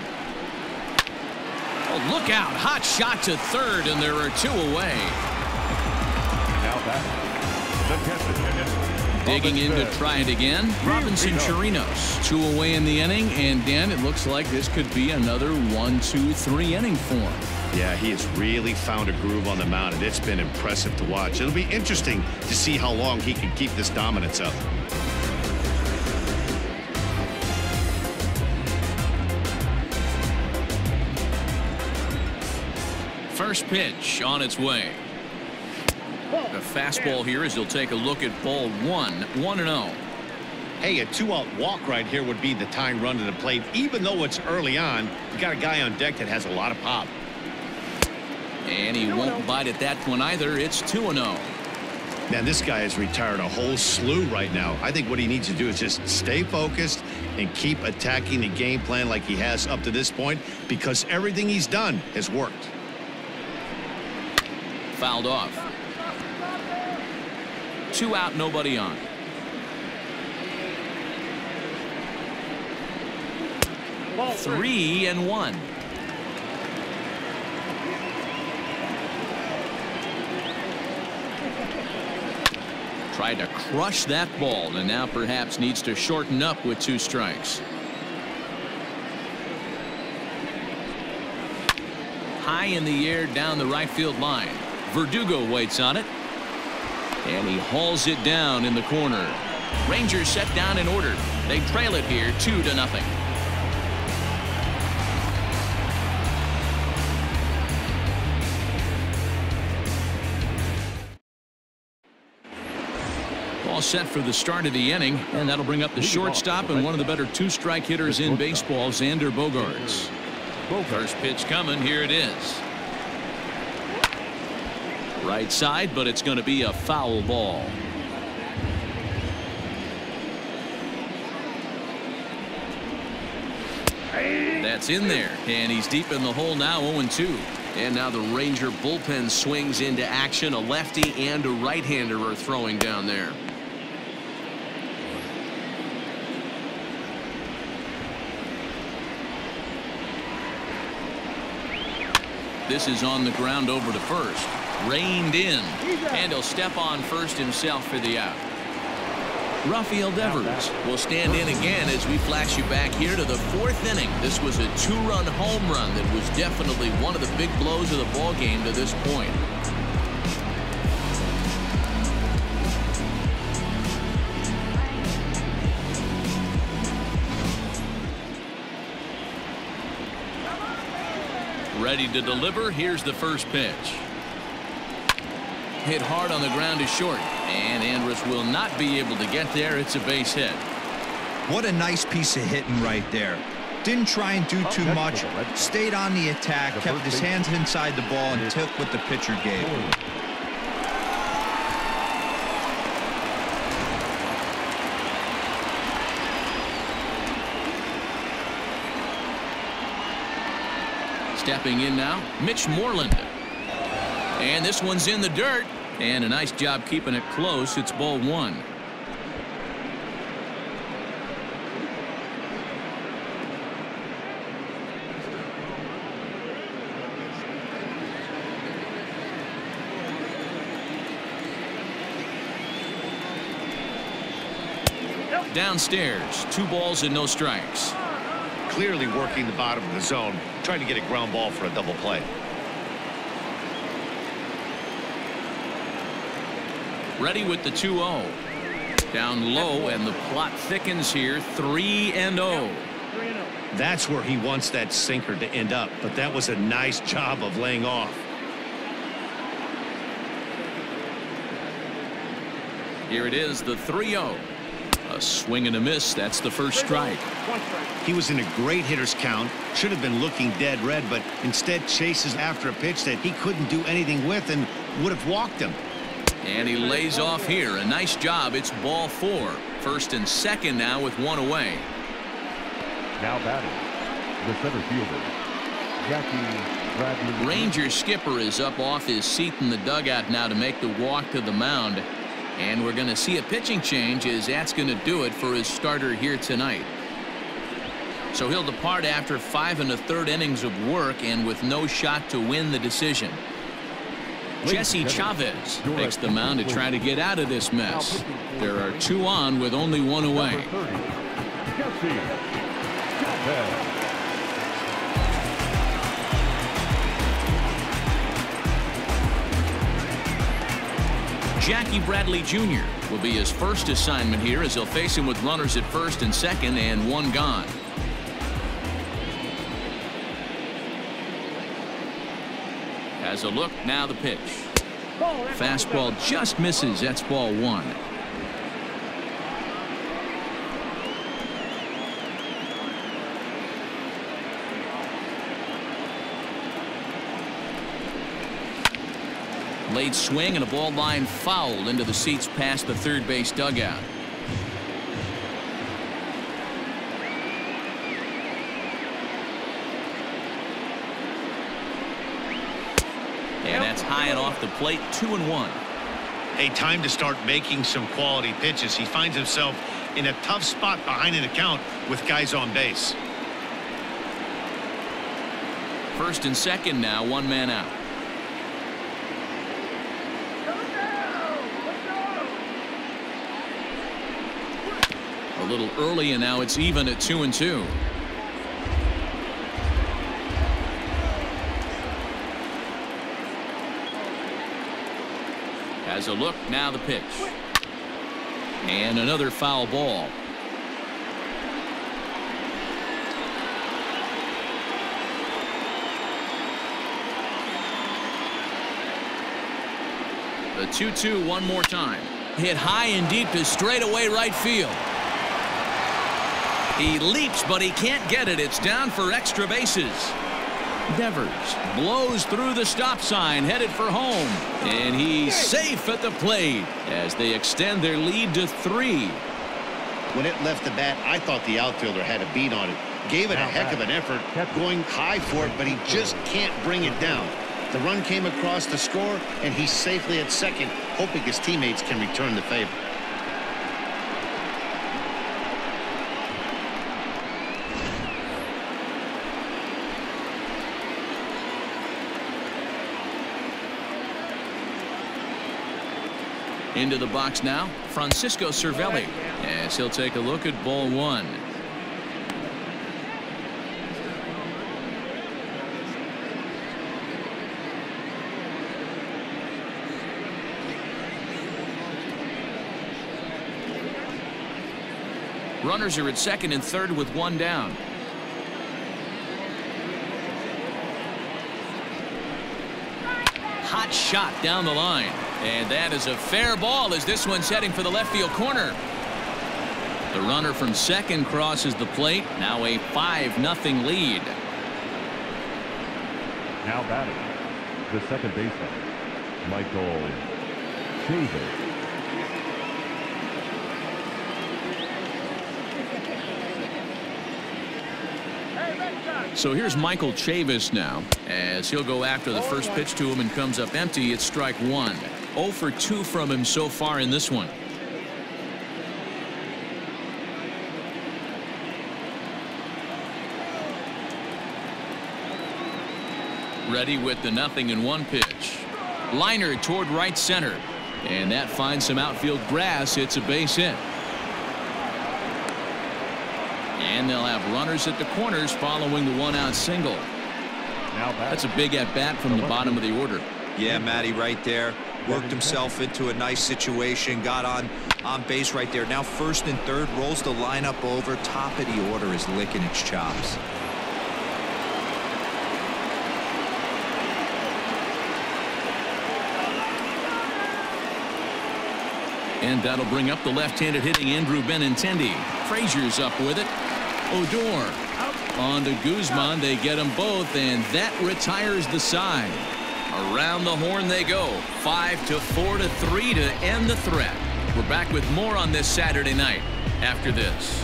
A: Oh, look out. Hot shot to third, and there are 2 away.
F: Now back. The catcher.
A: Digging in to try it again. Robinson Chirinos. 2 away in the inning, and Dan, it looks like this could be another 1-2-3 inning for him.
B: Yeah, he has really found a groove on the mound, and it's been impressive to watch. It'll be interesting to see how long he can keep this dominance up.
A: First pitch on its way. A fastball here as he'll take a look at ball 1, 1-0.
B: Hey, a 2-out walk right here would be the tying run to the plate. Even though it's early on, you got a guy on deck that has a lot of pop.
A: And he won't bite at that one either. It's 2-0.
B: Man, this guy has retired a whole slew right now. I think what he needs to do is just stay focused and keep attacking the game plan like he has up to this point, because everything he's done has worked.
A: Fouled off. 2 out, nobody on. Ball 3-1. Tried to crush that ball and now perhaps needs to shorten up with 2 strikes. High in the air down the right field line. Verdugo waits on it. And he hauls it down in the corner. Rangers set down in order. They trail it here 2-0. All set for the start of the inning, and that'll bring up the shortstop and one of the better 2-strike hitters in baseball, Xander Bogaerts. First pitch coming. Here it is. Right side, but it's going to be a foul ball. That's in there, and he's deep in the hole now, 0-2. And now the Ranger bullpen swings into action. A lefty and a right-hander are throwing down there. This is on the ground over to first. Reined in, and he'll step on first himself for the out. Rafael Devers will stand in again as we flash you back here to the 4th inning. This was a 2-run home run that was definitely one of the big blows of the ball game to this point. Ready to deliver. Here's the first pitch. Hit hard on the ground is short, and Andrus will not be able to get there. It's a base hit.
D: What a nice piece of hitting right there. Didn't try and do too much. Stayed on the attack, kept his hands inside the ball, and took what the pitcher gave.
A: Stepping in now, Mitch Moreland. And this one's in the dirt. And a nice job keeping it close. It's ball 1. Downstairs, 2 balls and no strikes.
B: Clearly working the bottom of the zone, trying to get a ground ball for a double play.
A: Ready with the 2-0. Down low, and the plot thickens here. 3-0.
B: That's where he wants that sinker to end up, but that was a nice job of laying off.
A: Here it is, the 3-0. A swing and a miss. That's the first strike.
B: He was in a great hitter's count. Should have been looking dead red, but instead chases after a pitch that he couldn't do anything with and would have walked him.
A: And he lays off here. A nice job. It's ball 4. First and second now with 1 away.
F: Now batting, the center fielder, Jackie Bradley.
A: Rangers skipper is up off his seat in the dugout now to make the walk to the mound. And we're going to see a pitching change as that's going to do it for his starter here tonight. So he'll depart after 5 1/3 innings of work and with no shot to win the decision. Jesse Chavez takes the mound to try to get out of this mess. There are 2 on with only 1 away. Jackie Bradley Jr. will be his first assignment here as they'll face him with runners at first and second and 1 gone. Has a look, now the pitch. Fastball just misses. That's ball 1. Late swing and a ball line foul into the seats past the third base dugout. And that's high and off the plate. 2-1.
B: A time to start making some quality pitches. He finds himself in a tough spot behind an account with guys on base.
A: First and second now, 1 man out. A little early, and now it's even at 2-2. Has a look, now the pitch. And another foul ball. The 2-2 one more time. Hit high and deep to straightaway right field. He leaps, but he can't get it. It's down for extra bases. Devers blows through the stop sign, headed for home. And he's safe at the plate as they extend their lead to 3.
B: When it left the bat, I thought the outfielder had a beat on it. Gave it a heck of an effort, going high for it, but he just can't bring it down. The run came across to score, and he's safely at second, hoping his teammates can return the favor.
A: Into the box now, Francisco Cervelli, as he'll take a look at ball 1. Runners are at second and third with 1 down. Hot shot down the line. And that is a fair ball as this one's heading for the left field corner. The runner from second crosses the plate. Now a 5-0 lead.
F: Now batting, the second baseman, Michael Chavis.
A: So here's Michael Chavis now, as he'll go after the first pitch to him and comes up empty. It's strike 1. 0 for 2 from him so far in this one. Ready with the 0-1 pitch. Liner toward right center. And that finds some outfield grass. It's a base hit. And they'll have runners at the corners following the 1-out single. That's a big at-bat from the bottom of the order.
D: Yeah, Matty, right there. Worked himself into a nice situation. Got on base right there. Now first and third. Rolls the lineup over. Top of the order is licking its chops.
A: And that'll bring up the left-handed hitting Andrew Benintendi. Frazier's up with it. Odor on to Guzman. They get them both, and that retires the side. Around the horn they go. 5-4 to 3 to end the threat. We're back with more on this Saturday night after this.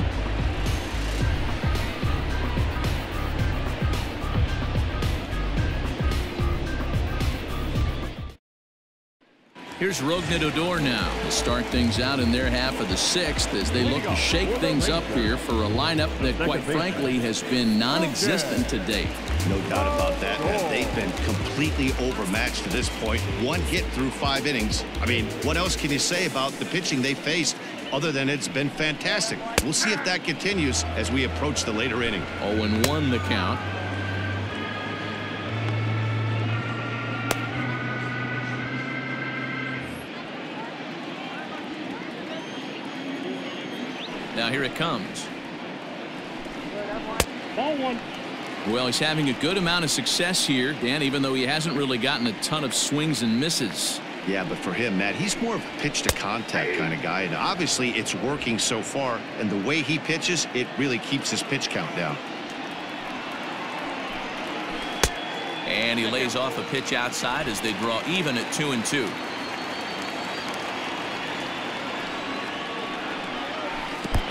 A: Here's Rougned Odor now to start things out in their half of the 6th as they look to shake things up here for a lineup that, quite frankly, has been non-existent to date.
B: No doubt about that, man. They've been completely overmatched to this point. 1 hit through 5 innings. I mean, what else can you say about the pitching they faced other than it's been fantastic? We'll see if that continues as we approach the later inning.
A: 0-1 the count. Now here it comes.
E: Ball 1.
A: Well, he's having a good amount of success here, Dan, even though he hasn't really gotten a ton of swings and misses.
B: Yeah, but for him, Matt, he's more of a pitch to contact kind of guy, and obviously it's working so far, and the way he pitches, it really keeps his pitch count down.
A: And he lays off a pitch outside as they draw even at 2-2.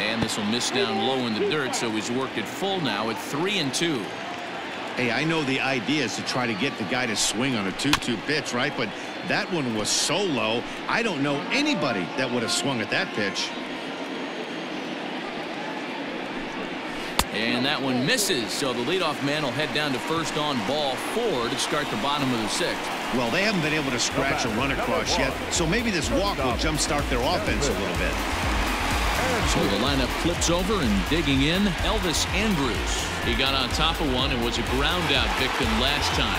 A: And this will miss down low in the dirt, so he's worked it full now at 3-2.
B: Hey, I know the idea is to try to get the guy to swing on a 2-2 pitch, right? But that one was so low, I don't know anybody that would have swung at that pitch.
A: And that one misses, so the leadoff man will head down to first on ball 4 to start the bottom of the 6th.
B: Well, they haven't been able to scratch a run across yet, so maybe this walk will jumpstart their offense a little bit.
A: So So the lineup flips over and digging in, Elvis Andrews. He got on top of one and was a ground out victim last time.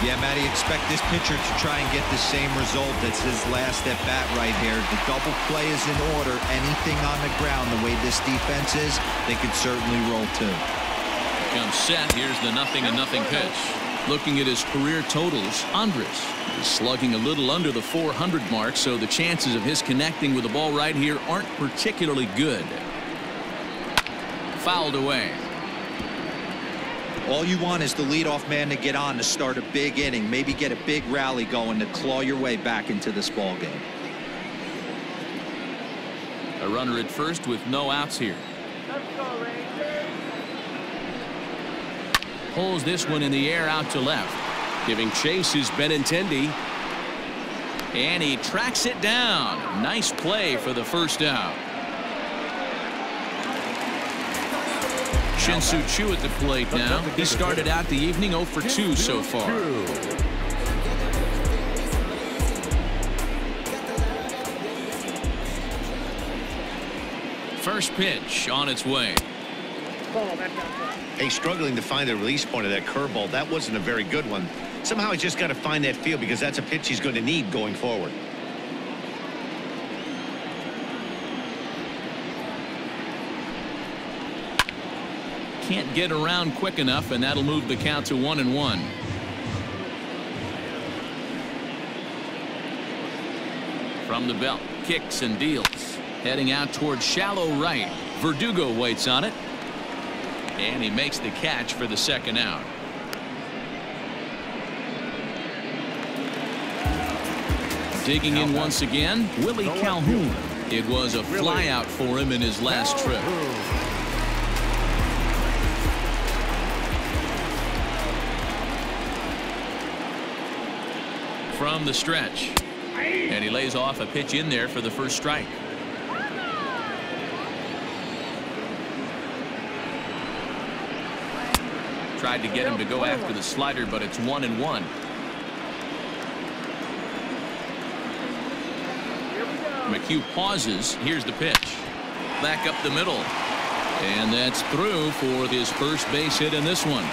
D: Yeah, Matty, expect this pitcher to try and get the same result as his last at bat right here. The double play is in order. Anything on the ground, the way this defense is, they could certainly roll too.
A: Comes set. Here's the 0-0 pitch. Looking at his career totals, Andres is slugging a little under the 400 mark, so the chances of his connecting with the ball right here aren't particularly good. Fouled away.
D: All you want is the leadoff man to get on to start a big inning, maybe get a big rally going to claw your way back into this ball game.
A: A runner at first with no outs here. Pulls this one in the air out to left. Giving chase is Benintendi. And he tracks it down. Nice play for the first out. Shin-Soo Choo at the plate now. He started out the evening 0 for 2 so far. First pitch on its way.
B: Hey, struggling to find the release point of that curveball. That wasn't a very good one. Somehow he's just got to find that feel because that's a pitch he's going to need going forward.
A: Can't get around quick enough, and that'll move the count to 1-1. From the belt, kicks and deals. Heading out towards shallow right. Verdugo waits on it. And he makes the catch for the second out. Digging in once again, Willie Calhoun. It was a flyout for him in his last trip. From the stretch. And he lays off a pitch in there for the first strike. Tried to get him to go after the slider, but it's 1-1. McHugh pauses. Here's the pitch. Back up the middle. And that's through for his first base hit in this one.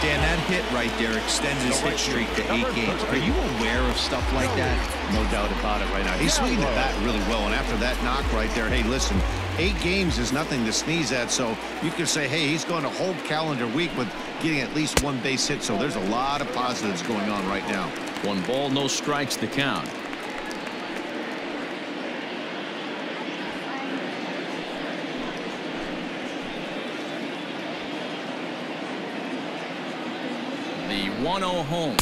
D: Dan, that hit right there extends his hit streak to 8 games. Are you aware of stuff like that?
B: No doubt about it right now. He's swinging the bat really well, and after that knock right there, hey, listen, 8 games is nothing to sneeze at, so you could say, hey, he's going a whole calendar week with getting at least 1 base hit, so there's a lot of positives going on right now.
A: 1 ball, no strikes the count. The 1-0 home.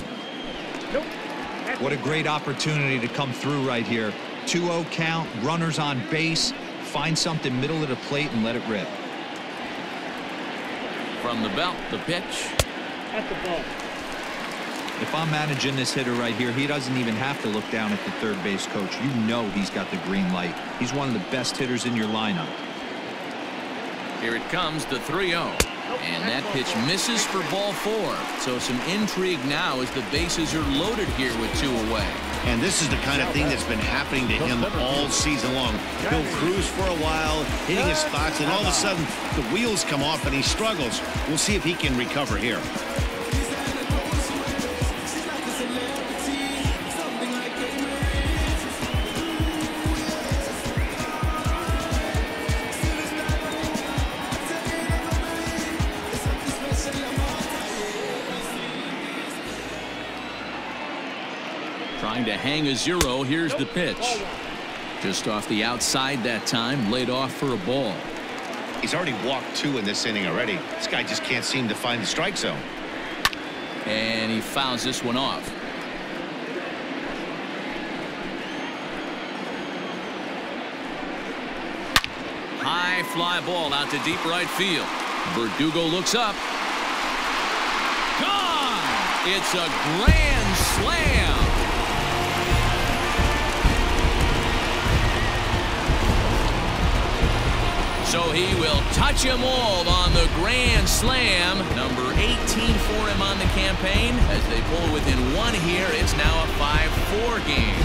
D: What a great opportunity to come through right here. 2-0 count, runners on base. Find something middle of the plate and let it rip.
A: From the belt, the pitch.
E: At the ball.
D: If I'm managing this hitter right here, he doesn't even have to look down at the third base coach. You know he's got the green light. He's one of the best hitters in your lineup.
A: Here it comes, the 3-0. And that pitch misses for ball 4. So some intrigue now as the bases are loaded here with 2 away.
B: And this is the kind of thing that's been happening to him all season long. He'll cruise for a while, hitting his spots, and all of a sudden the wheels come off and he struggles. We'll see if he can recover here.
A: Trying to hang a 0. Here's the pitch. Just off the outside that time, laid off for a ball.
B: He's already walked 2 in this inning already. This guy just can't seem to find the strike zone.
A: And he fouls this one off. High fly ball out to deep right field. Verdugo looks up. Gone! It's a grand slam. So he will touch them all on the grand slam. Number 18 for him on the campaign. As they pull within 1 here, it's now a 5-4 game.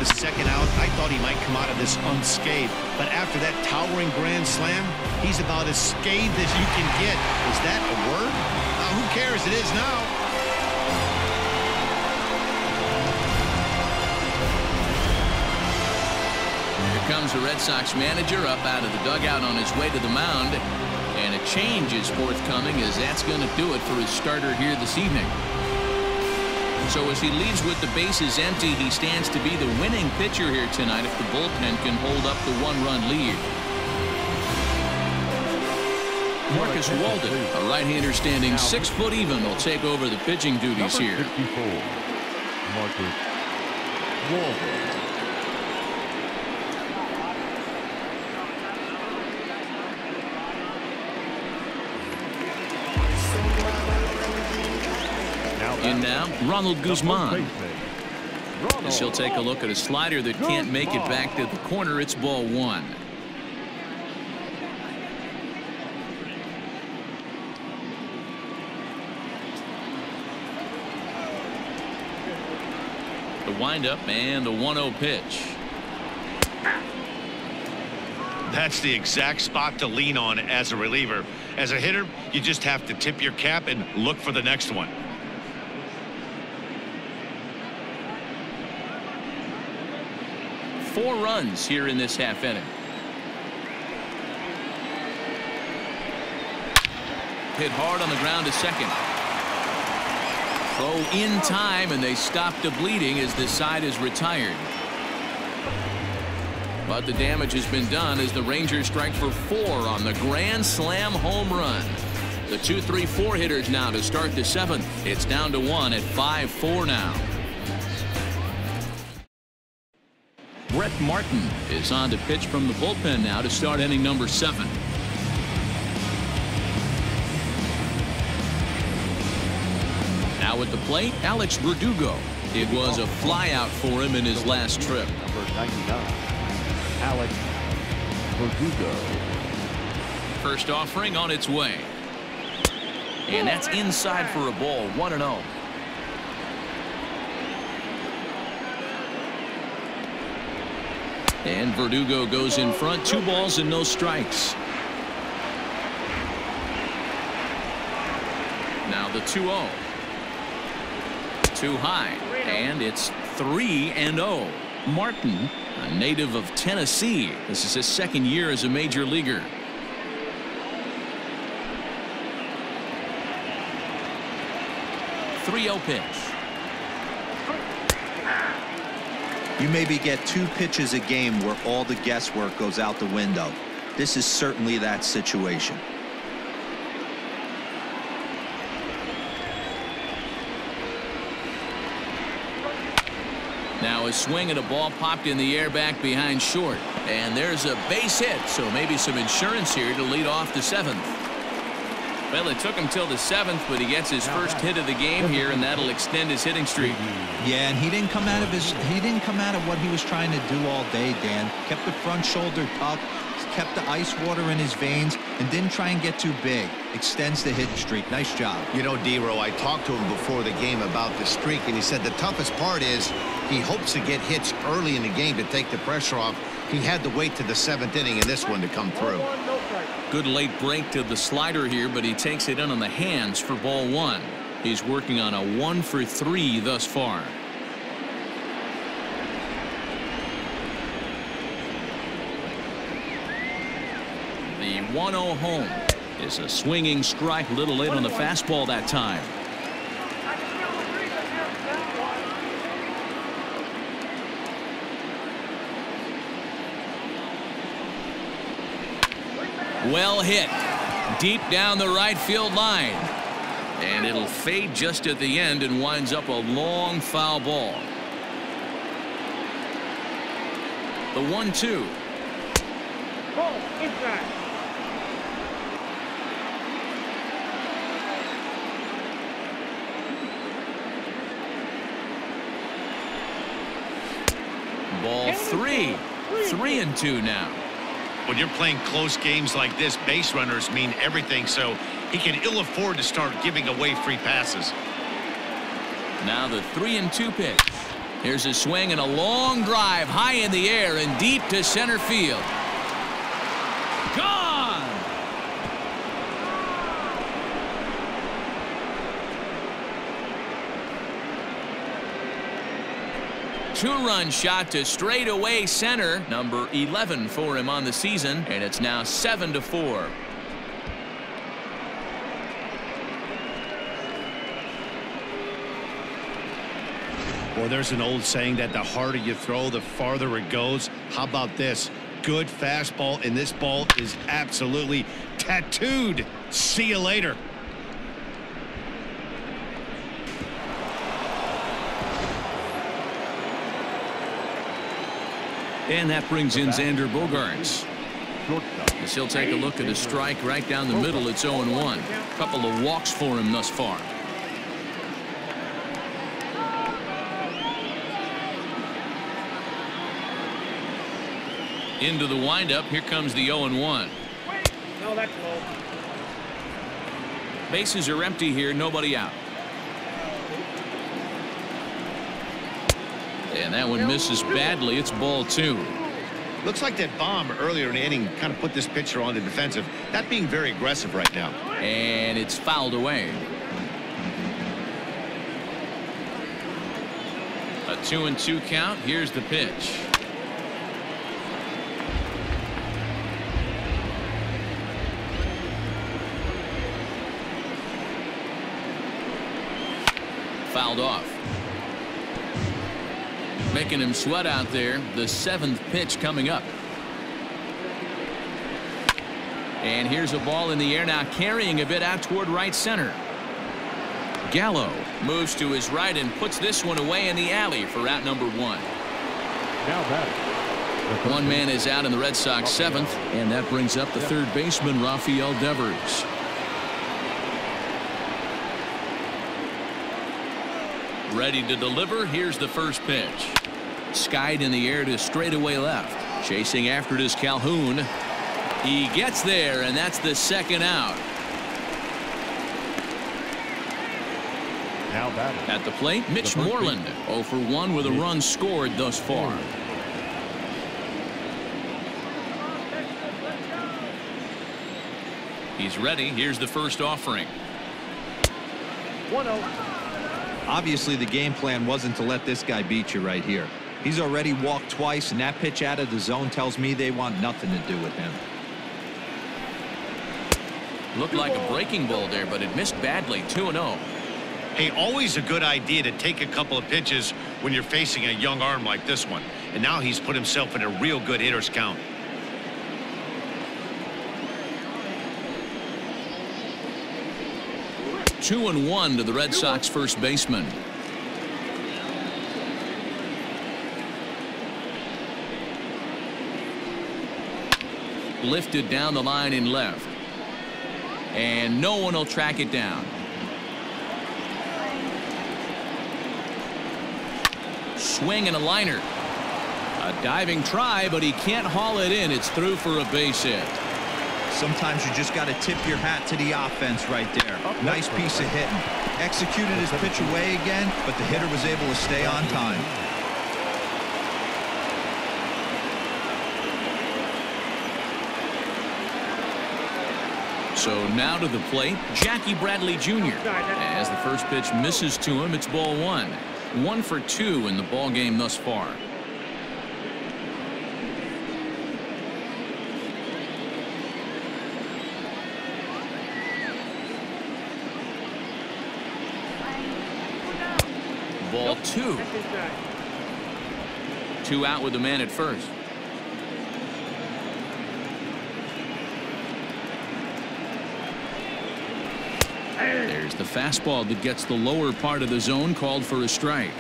B: the second out, I thought he might come out of this unscathed. But after that towering grand slam, he's about as scathed as you can get. Is that a word? Who cares? It is now.
A: Here comes the Red Sox manager up out of the dugout on his way to the mound. And a change is forthcoming, as that's going to do it for his starter here this evening. So as he leaves with the bases empty, he stands to be the winning pitcher here tonight if the bullpen can hold up the one-run lead. Marcus Walden, a right-hander standing 6 foot even, will take over the pitching duties here.
F: Number 54, Marcus Walden.
A: In now, Ronald Guzman. As he'll take a look at a slider that can't make it back to the corner. It's ball 1. The windup and the 1-0 pitch.
C: That's the exact spot to lean on as a reliever. As a hitter, you just have to tip your cap and look for the next one.
A: Four runs here in this half inning. Hit hard on the ground to second. Throw in time, and they stop the bleeding as this side is retired. But the damage has been done as the Rangers strike for 4 on the grand slam home run. The 2-3-4 hitters now to start the 7th. It's down to 1 at 5-4 now. Brett Martin is on to pitch from the bullpen now to start inning number 7. Now at the plate, Alex Verdugo. It was a flyout for him in his last trip.
F: Number 99, Alex Verdugo.
A: First offering on its way. And that's inside for a ball, 1-0. And Verdugo goes in front, 2 balls and no strikes. Now the 2-0. Too high, and it's 3-0. Martin, a native of Tennessee. This is his 2nd year as a major leaguer. .30 pitch.
D: You maybe get 2 pitches a game where all the guesswork goes out the window. This is certainly that situation.
A: Now a swing and a ball popped in the air back behind short. And there's a base hit, so maybe some insurance here to lead off the 7th. Well, it took him till the 7th, but he gets his first hit of the game here, and that'll extend his hitting streak.
G: Yeah, and he didn't come out of what he was trying to do all day, Dan. Kept the front shoulder tucked, kept the ice water in his veins, and didn't try and get too big. Extends the hitting streak. Nice job.
B: You know, D-Row, I talked to him before the game about the streak, and he said the toughest part is he hopes to get hits early in the game to take the pressure off. He had to wait to the 7th inning in this one to come through.
A: Good late break to the slider here, but he takes it in on the hands for ball 1. He's working on a 1-for-3 thus far. The 1-0 home is a swinging strike, a little late on the fastball that time. Well hit deep down the right field line, and it'll fade just at the end and winds up a long foul ball. The 1-2.
E: Ball inside.
A: Ball 3. 3-2 now.
C: When you're playing close games like this, base runners mean everything, so he can ill afford to start giving away free passes.
A: Now the 3-2 pitch. Here's a swing and a long drive high in the air and deep to center field. Gone! Two-run shot to straightaway center. Number 11 for him on the season, and it's now 7-4.
B: Well, there's an old saying that the harder you throw, the farther it goes. How about this? Good fastball, and this ball is absolutely tattooed. See you later.
A: And that brings in Xander Bogaerts. As he'll take a look at a strike right down the middle. It's 0-1. A couple of walks for him thus far. Into the windup. Here comes the 0-1.
E: No, that's low.
A: Bases are empty here. Nobody out. And that one misses badly. It's ball 2.
B: Looks like that bomb earlier in the inning kind of put this pitcher on the defensive. Not being very aggressive right now.
A: And it's fouled away. A 2-2 count. Here's the pitch. Fouled off. Making him sweat out there. The 7th pitch coming up. And here's a ball in the air now, carrying a bit out toward right center. Gallo moves to his right and puts this one away in the alley for out number 1.
F: Now batting.
A: One man is out in the Red Sox 7th, and that brings up the third baseman, Rafael Devers. Ready to deliver. Here's the first pitch. Skied in the air to straightaway left. Chasing after it is Calhoun. He gets there, and that's the second out.
F: Now batting.
A: At the plate, Mitch Moreland. 0 for 1 with a run scored thus far. He's ready. Here's the first offering.
E: 1-0.
D: Obviously, the game plan wasn't to let this guy beat you right here. He's already walked twice, and that pitch out of the zone tells me they want nothing to do with him.
A: Looked like a breaking ball there, but it missed badly. 2-0.
B: Hey, always a good idea to take a couple of pitches when you're facing a young arm like this one. And now he's put himself in a real good hitter's count.
A: Two and 1 to the Red Sox first baseman. Lifted down the line in left. And no one will track it down. Swing and a liner. A diving try, but he can't haul it in. It's through for a base hit.
D: Sometimes you just got to tip your hat to the offense right there. Nice piece of hitting. Executed his pitch away again, but the hitter was able to stay on time.
A: So now to the plate, Jackie Bradley Jr. As the first pitch misses to him, it's ball 1. 1 for 2 in the ball game thus far. Ball 2. 2 out with the man at first. There's the fastball that gets the lower part of the zone, called for a strike.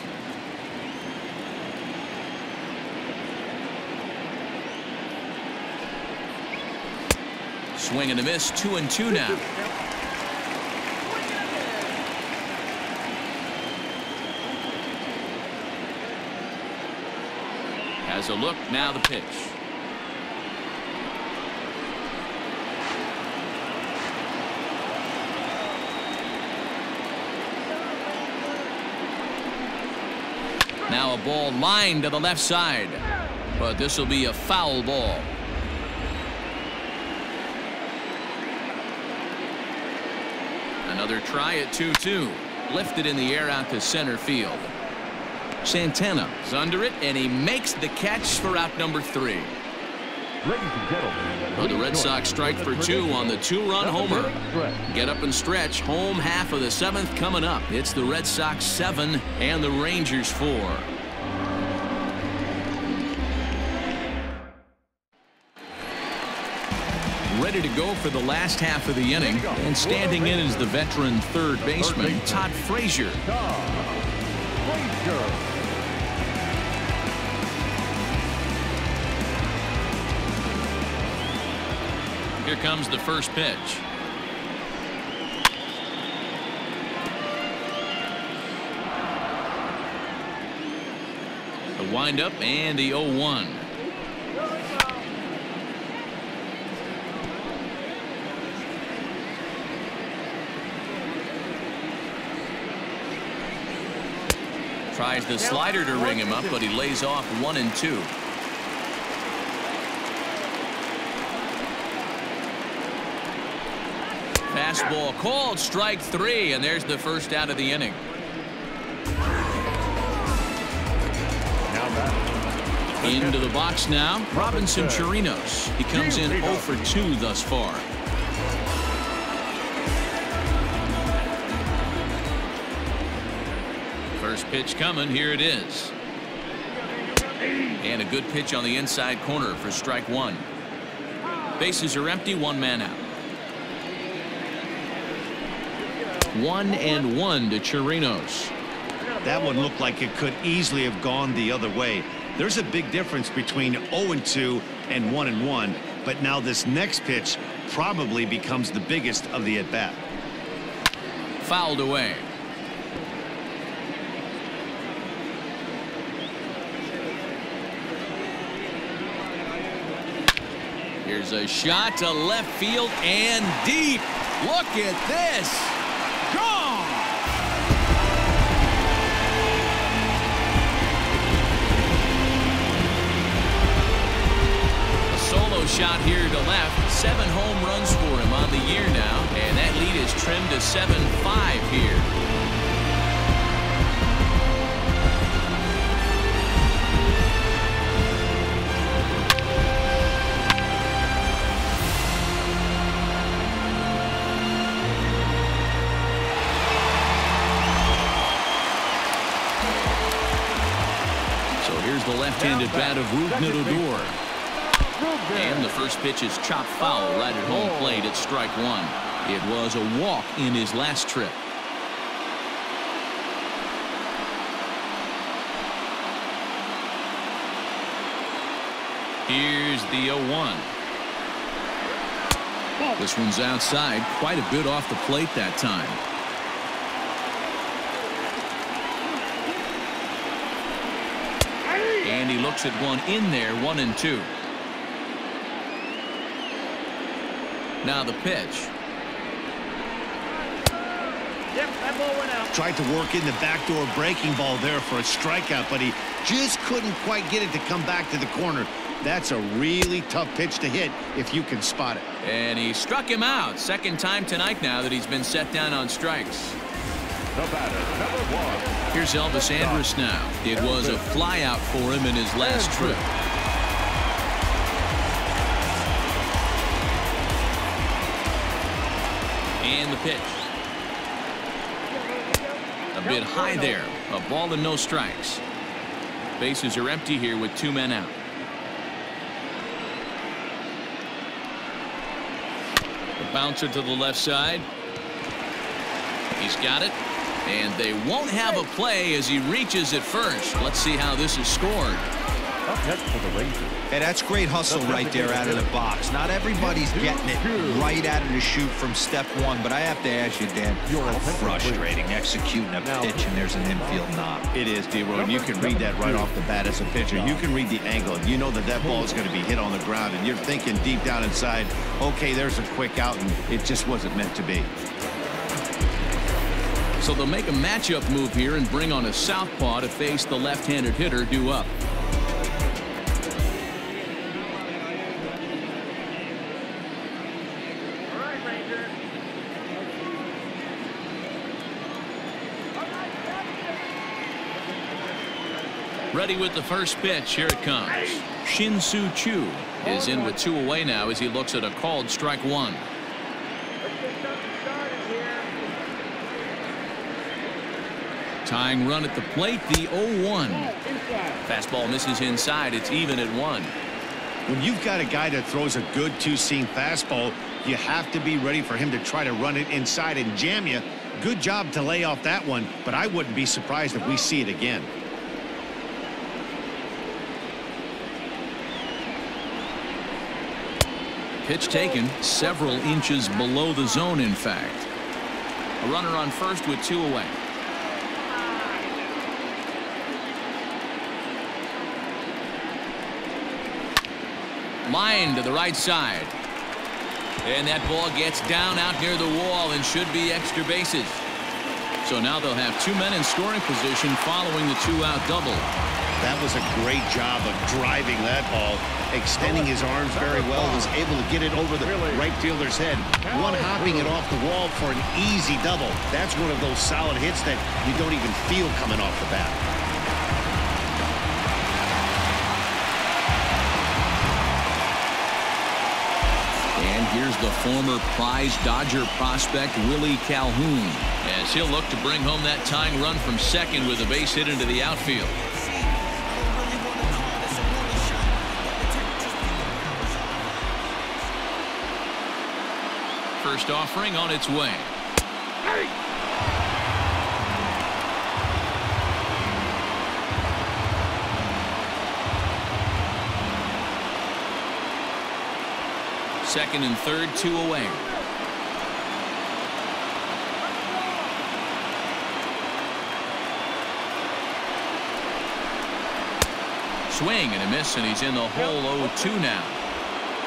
A: Swing and a miss. 2-2 now. Has a look. Now the pitch. Now a ball lined to the left side. But this will be a foul ball. Another try at 2-2. Lifted in the air out to center field. Santana is under it, and he makes the catch for out number 3.
F: Ladies and gentlemen,
A: Well, the Red Sox strike for 2 on the 2-run homer. Get up and stretch. Home half of the 7th coming up. It's the Red Sox 7 and the Rangers 4. Ready to go for the last half of the inning, and standing in is the veteran third baseman, Todd Frazier. Here comes the first pitch. The windup and the 0-1. Tries the slider to ring him up, but he lays off 1-2. Fastball called, strike 3, and there's the first out of the inning. Into the box now, Robinson Chirinos. He comes in 0 for 2 thus far. First pitch coming, here it is. And a good pitch on the inside corner for strike 1. Bases are empty, 1 man out. 1-1 to Chirinos.
B: That one looked like it could easily have gone the other way. There's a big difference between 0-2 and 1-1, but now this next pitch probably becomes the biggest of the at-bat.
A: Fouled away. Here's a shot to left field and deep. Look at this. Gone. A solo shot here to left. 7 home runs for him on the year now, and that lead is trimmed to 7-5 here. The left-handed bat of Rougned. And the first pitch is chopped foul right at home plate at strike 1. It was a walk in his last trip. Here's the 0-1. This one's outside, quite a bit off the plate that time. And he looks at one in there, 1-2. Now the pitch.
E: Yep, that ball went out.
B: Tried to work in the backdoor breaking ball there for a strikeout, but he just couldn't quite get it to come back to the corner. That's a really tough pitch to hit if you can spot it.
A: And he struck him out. Second time tonight now that he's been set down on strikes.
F: The batter, number 1.
A: Here's Elvis Andrus now. It was a flyout for him in his last trip. And the pitch. A bit high there. A ball and no strikes. Bases are empty here with 2 men out. The bouncer to the left side. He's got it. And they won't have a play as he reaches it first. Let's see how this is scored.
F: Up next for the Rangers.
G: Hey, that's great hustle right there out of the box. Not everybody's getting it right out of the chute from step 1, but I have to ask you, Dan, how frustrating executing a pitch and there's an infield knock.
B: It is, D-Roy, and you can read that right off the bat as a pitcher. You can read the angle. You know that that ball is going to be hit on the ground, and you're thinking deep down inside, okay, there's a quick out, and it just wasn't meant to be.
A: So they'll make a matchup move here and bring on a southpaw to face the left-handed hitter due up. Ready with the first pitch. Here it comes. Shin-Soo Choo is in with 2 away now as he looks at a called strike 1. Tying run at the plate, the 0-1. Fastball misses inside. It's even at 1.
B: When you've got a guy that throws a good 2-seam fastball, you have to be ready for him to try to run it inside and jam you. Good job to lay off that one, but I wouldn't be surprised if we see it again.
A: Pitch taken several inches below the zone, in fact. A runner on first with 2 away. Line to the right side. And that ball gets down out near the wall and should be extra bases. So now they'll have 2 men in scoring position following the 2-out double.
B: That was a great job of driving that ball, extending his arms very well, was able to get it over the right fielder's head, one-hopping it off the wall for an easy double. That's one of those solid hits that you don't even feel coming off the bat.
A: And here's the former prize Dodger prospect Willie Calhoun, as he'll look to bring home that tying run from second with a base hit into the outfield. First offering on its way. Second and third, 2 away. Swing and a miss, and he's in the hole 0-2 now.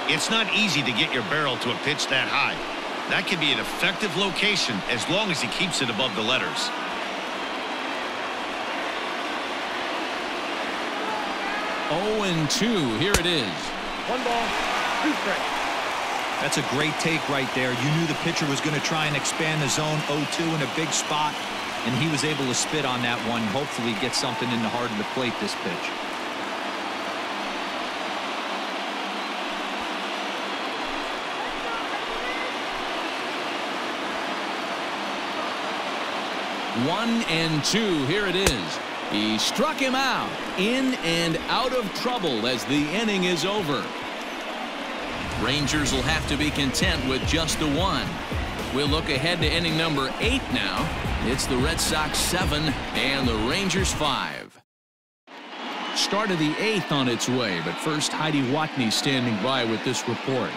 B: It's not easy to get your barrel to a pitch that high. That can be an effective location as long as he keeps it above the letters.
A: And 2. Here it is.
E: 1 ball, 2 strikes.
D: That's a great take right there. You knew the pitcher was going to try and expand the zone 0-2 in a big spot, and he was able to spit on that one. Hopefully get something in the heart of the plate this pitch.
A: One and 2. Here it is. He struck him out. In and out of trouble as the inning is over. Rangers will have to be content with just a 1. We'll look ahead to inning number 8 now. It's the Red Sox 7 and the Rangers 5. Start of the 8th on its way, but first Heidi Watney standing by with this report.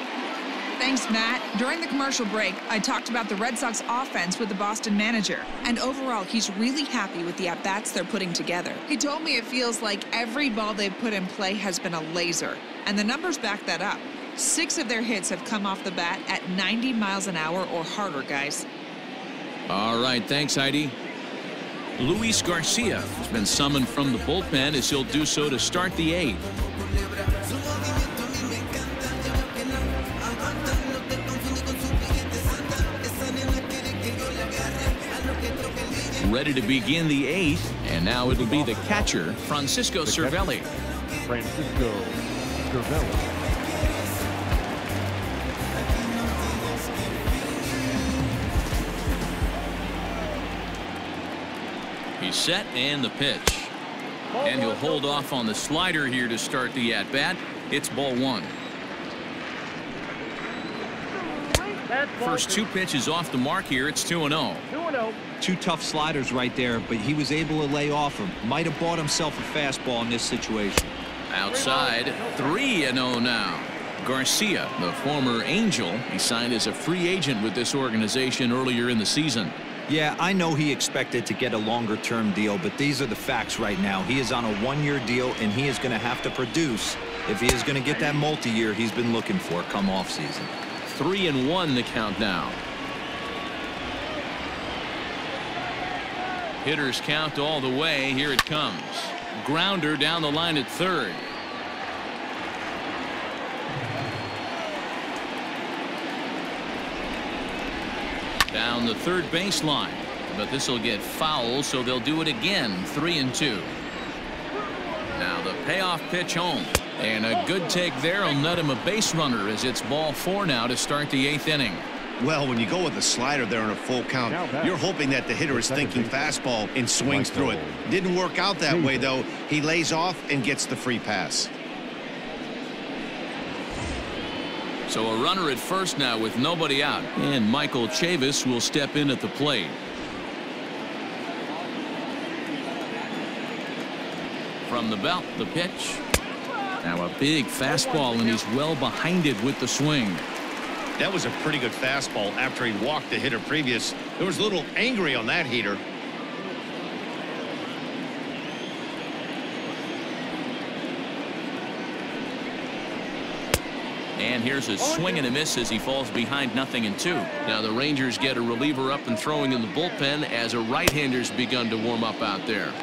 H: Thanks, Matt. During the commercial break, I talked about the Red Sox offense with the Boston manager. And overall, he's really happy with the at-bats they're putting together. He told me it feels like every ball they've put in play has been a laser. And the numbers back that up. 6 of their hits have come off the bat at 90 miles an hour or harder, guys.
A: All right, thanks, Heidi. Luis Garcia has been summoned from the bullpen as he'll do so to start the 8th. Ready to begin the 8th, and now it'll be the catcher, Francisco Cervelli.
F: Francisco Cervelli.
A: He's set and the pitch. And he'll hold off on the slider here to start the at-bat. It's ball 1. First 2 pitches off the mark here. It's 2-0.
E: 2-0.
D: 2 tough sliders right there, but he was able to lay off him. Might have bought himself a fastball in this situation.
A: Outside, 3-0 now. Garcia, the former Angel, he signed as a free agent with this organization earlier in the season.
D: Yeah, I know he expected to get a longer-term deal, but these are the facts right now. He is on a 1-year deal, and he is going to have to produce if he is going to get that multi-year he's been looking for come off season.
A: 3-1 the count now. Hitters count all the way. Here it comes. Grounder down the line at third. Down the third baseline, but this will get foul, so they'll do it again. 3-2. Now the payoff pitch home, and a good take there will net him a base runner as it's ball 4 now to start the 8th inning.
B: Well, when you go with a slider there in a full count, you're hoping that the hitter is thinking fastball and swings through it. Didn't work out that way, though. He lays off and gets the free pass.
A: So a runner at first now with nobody out, and Michael Chavis will step in at the plate. From the belt, the pitch. Now a big fastball, and he's well behind it with the swing.
B: That was a pretty good fastball after he walked the hitter previous. There was a little angry on that heater.
A: And here's a swing and a miss as he falls behind 0-2. Now the Rangers get a reliever up and throwing in the bullpen as a right-hander's begun to warm up out there.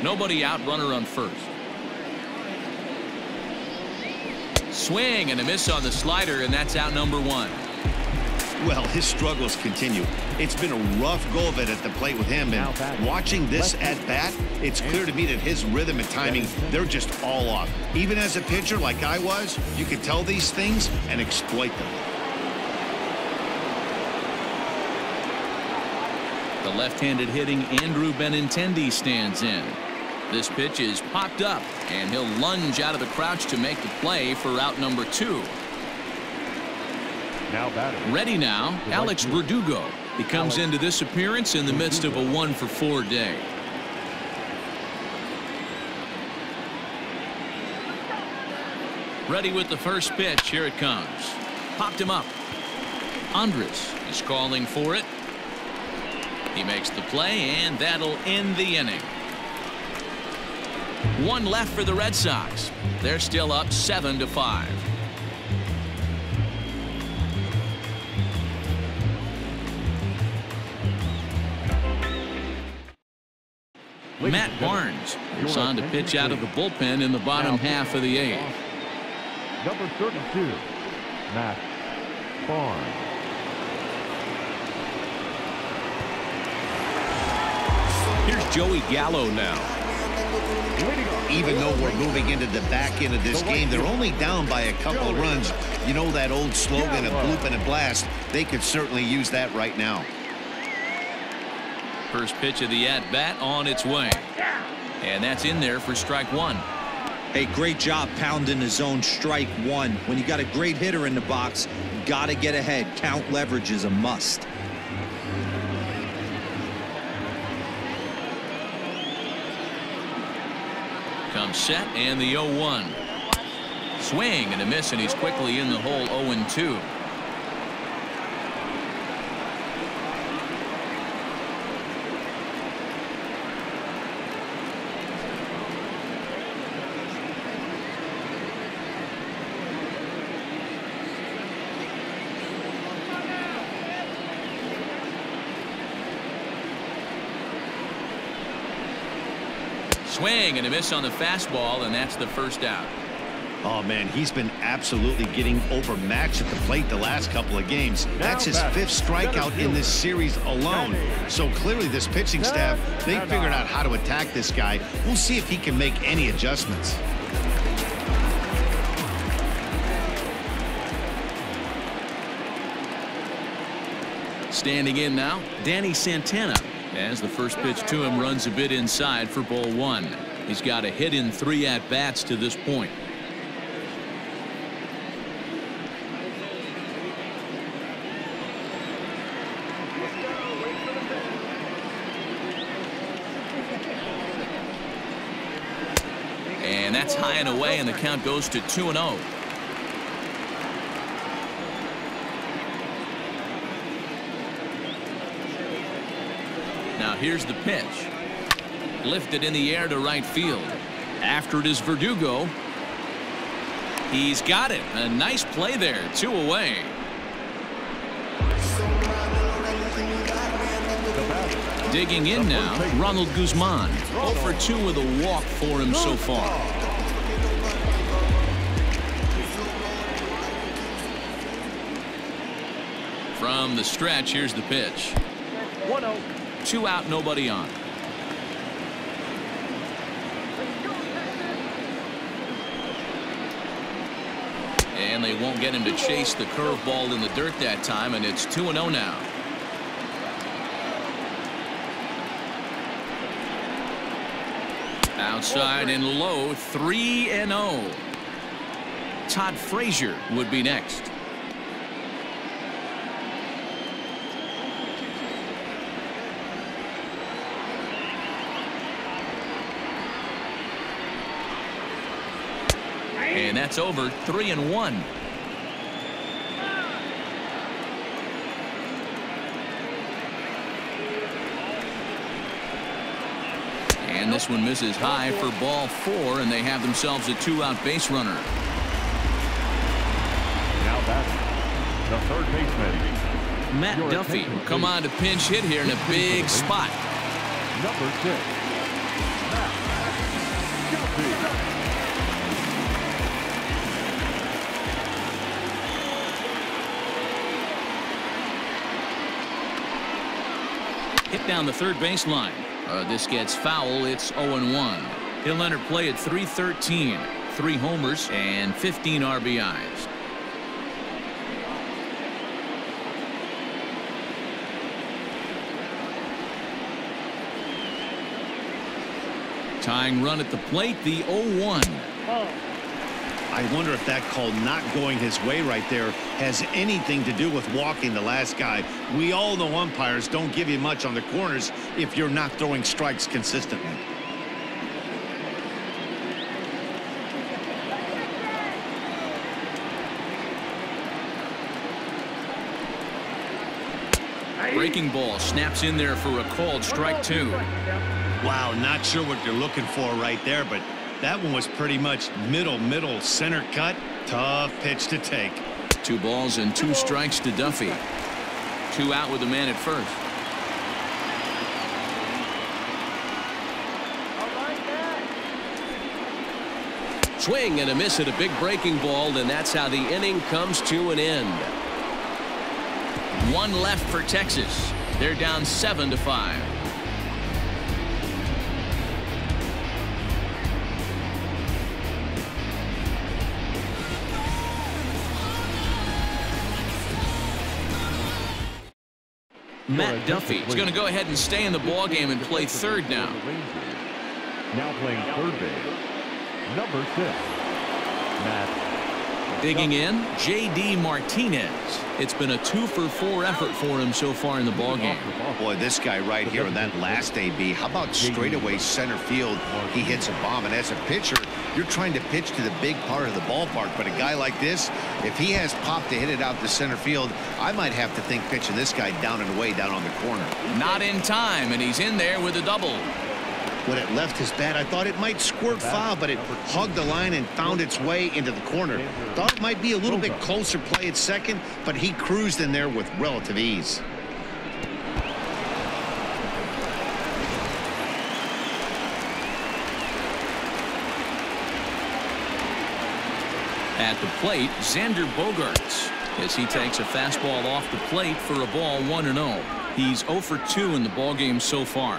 A: Nobody out, runner on first. Swing and a miss on the slider, and that's out number 1.
B: Well, his struggles continue. It's been a rough go of it at the plate with him, and watching this at bat, it's clear to me that his rhythm and timing, they're just all off. Even as a pitcher like I was, you could tell these things and exploit them.
A: The left-handed hitting Andrew Benintendi stands in. This pitch is popped up, and he'll lunge out of the crouch to make the play for out number 2.
F: Now batting.
A: Ready now, Alex Verdugo. He comes into this appearance in the midst of a 1-for-4 day. Ready with the first pitch. Here it comes. Popped him up. Andres is calling for it. He makes the play, and that'll end the inning. 1 left for the Red Sox. They're still up 7-5. Matt Barnes is on to pitch out of the bullpen in the bottom half of the 8th.
F: Number 32, Matt Barnes.
C: Here's Joey Gallo now.
B: Even though we're moving into the back end of this game, they're only down by a couple of runs. You know that old slogan, a bloop and a blast. They could certainly use that right now.
A: First pitch of the at-bat on its way. And that's in there for strike 1.
G: Hey, great job pounding the zone. Strike 1. When you got a great hitter in the box, you got to get ahead. Count leverage is a must.
A: Comes set, and the 0-1. Swing and a miss, and he's quickly in the hole. 0-2. Swing and a miss on the fastball, and that's the first out.
B: Oh, man, he's been absolutely getting overmatched at the plate the last couple of games. That's his 5th strikeout in this series alone. So clearly this pitching staff, they figured out how to attack this guy. We'll see if he can make any adjustments.
A: Standing in now, Danny Santana. As the first pitch to him runs a bit inside for ball 1. He's got a hit in 3 at-bats to this point. And that's high and away, and the count goes to 2-0. Now here's the pitch. Lifted in the air to right field. After it is Verdugo. He's got it. A nice play there. 2 away. Digging in now, Ronald Guzman. 0 for 2 with a walk for him so far. From the stretch, here's the pitch.
E: 1-0.
A: 2 out, nobody on. And they won't get him to chase the curveball in the dirt that time, and it's 2-0 now. Outside and low, 3-0. Todd Frazier would be next. And that's over. 3-1. And this one misses high for ball 4, and they have themselves a 2-out base runner.
F: Now that's the third baseman.
A: Matt Duffy will come on to pinch hit here in a big spot.
F: Number 6. Matt Duffy.
A: Hit down the third baseline. This gets foul. It's 0-1. He'll enter play at 313. 3 homers and 15 RBIs. Tying run at the plate, the 0-1.
B: I wonder if that call not going his way right there has anything to do with walking the last guy. We all know umpires don't give you much on the corners if you're not throwing strikes consistently.
A: Breaking ball snaps in there for a called strike 2.
B: Wow, not sure what you're looking for right there, but that one was pretty much middle center cut. Tough pitch to take.
A: 2 balls and 2 strikes to Duffy. 2 out with the man at first. Swing and a miss at a big breaking ball, and that's how the inning comes to an end. 1 left for Texas. They're down 7-5. Matt Duffy is going to go ahead and stay in the ball game and play third now.
F: Now playing third base, number 6, Matt.
A: Digging in, J.D. Martinez. It's been a 2-for-4 effort for him so far in the ball game.
B: Boy, this guy right here in that last AB, how about straightaway center field? He hits a bomb, and as a pitcher, you're trying to pitch to the big part of the ballpark, but a guy like this, if he has pop to hit it out to center field, I might have to think pitching this guy down and away down on the corner.
A: Not in time, and he's in there with a double.
B: When it left his bat, I thought it might squirt foul, but it hugged the line and found its way into the corner. Thought it might be a little bit closer play at second, but he cruised in there with relative ease.
A: At the plate, Xander Bogaerts, as he takes a fastball off the plate for a ball 1-0. He's 0 for 2 in the ball game so far.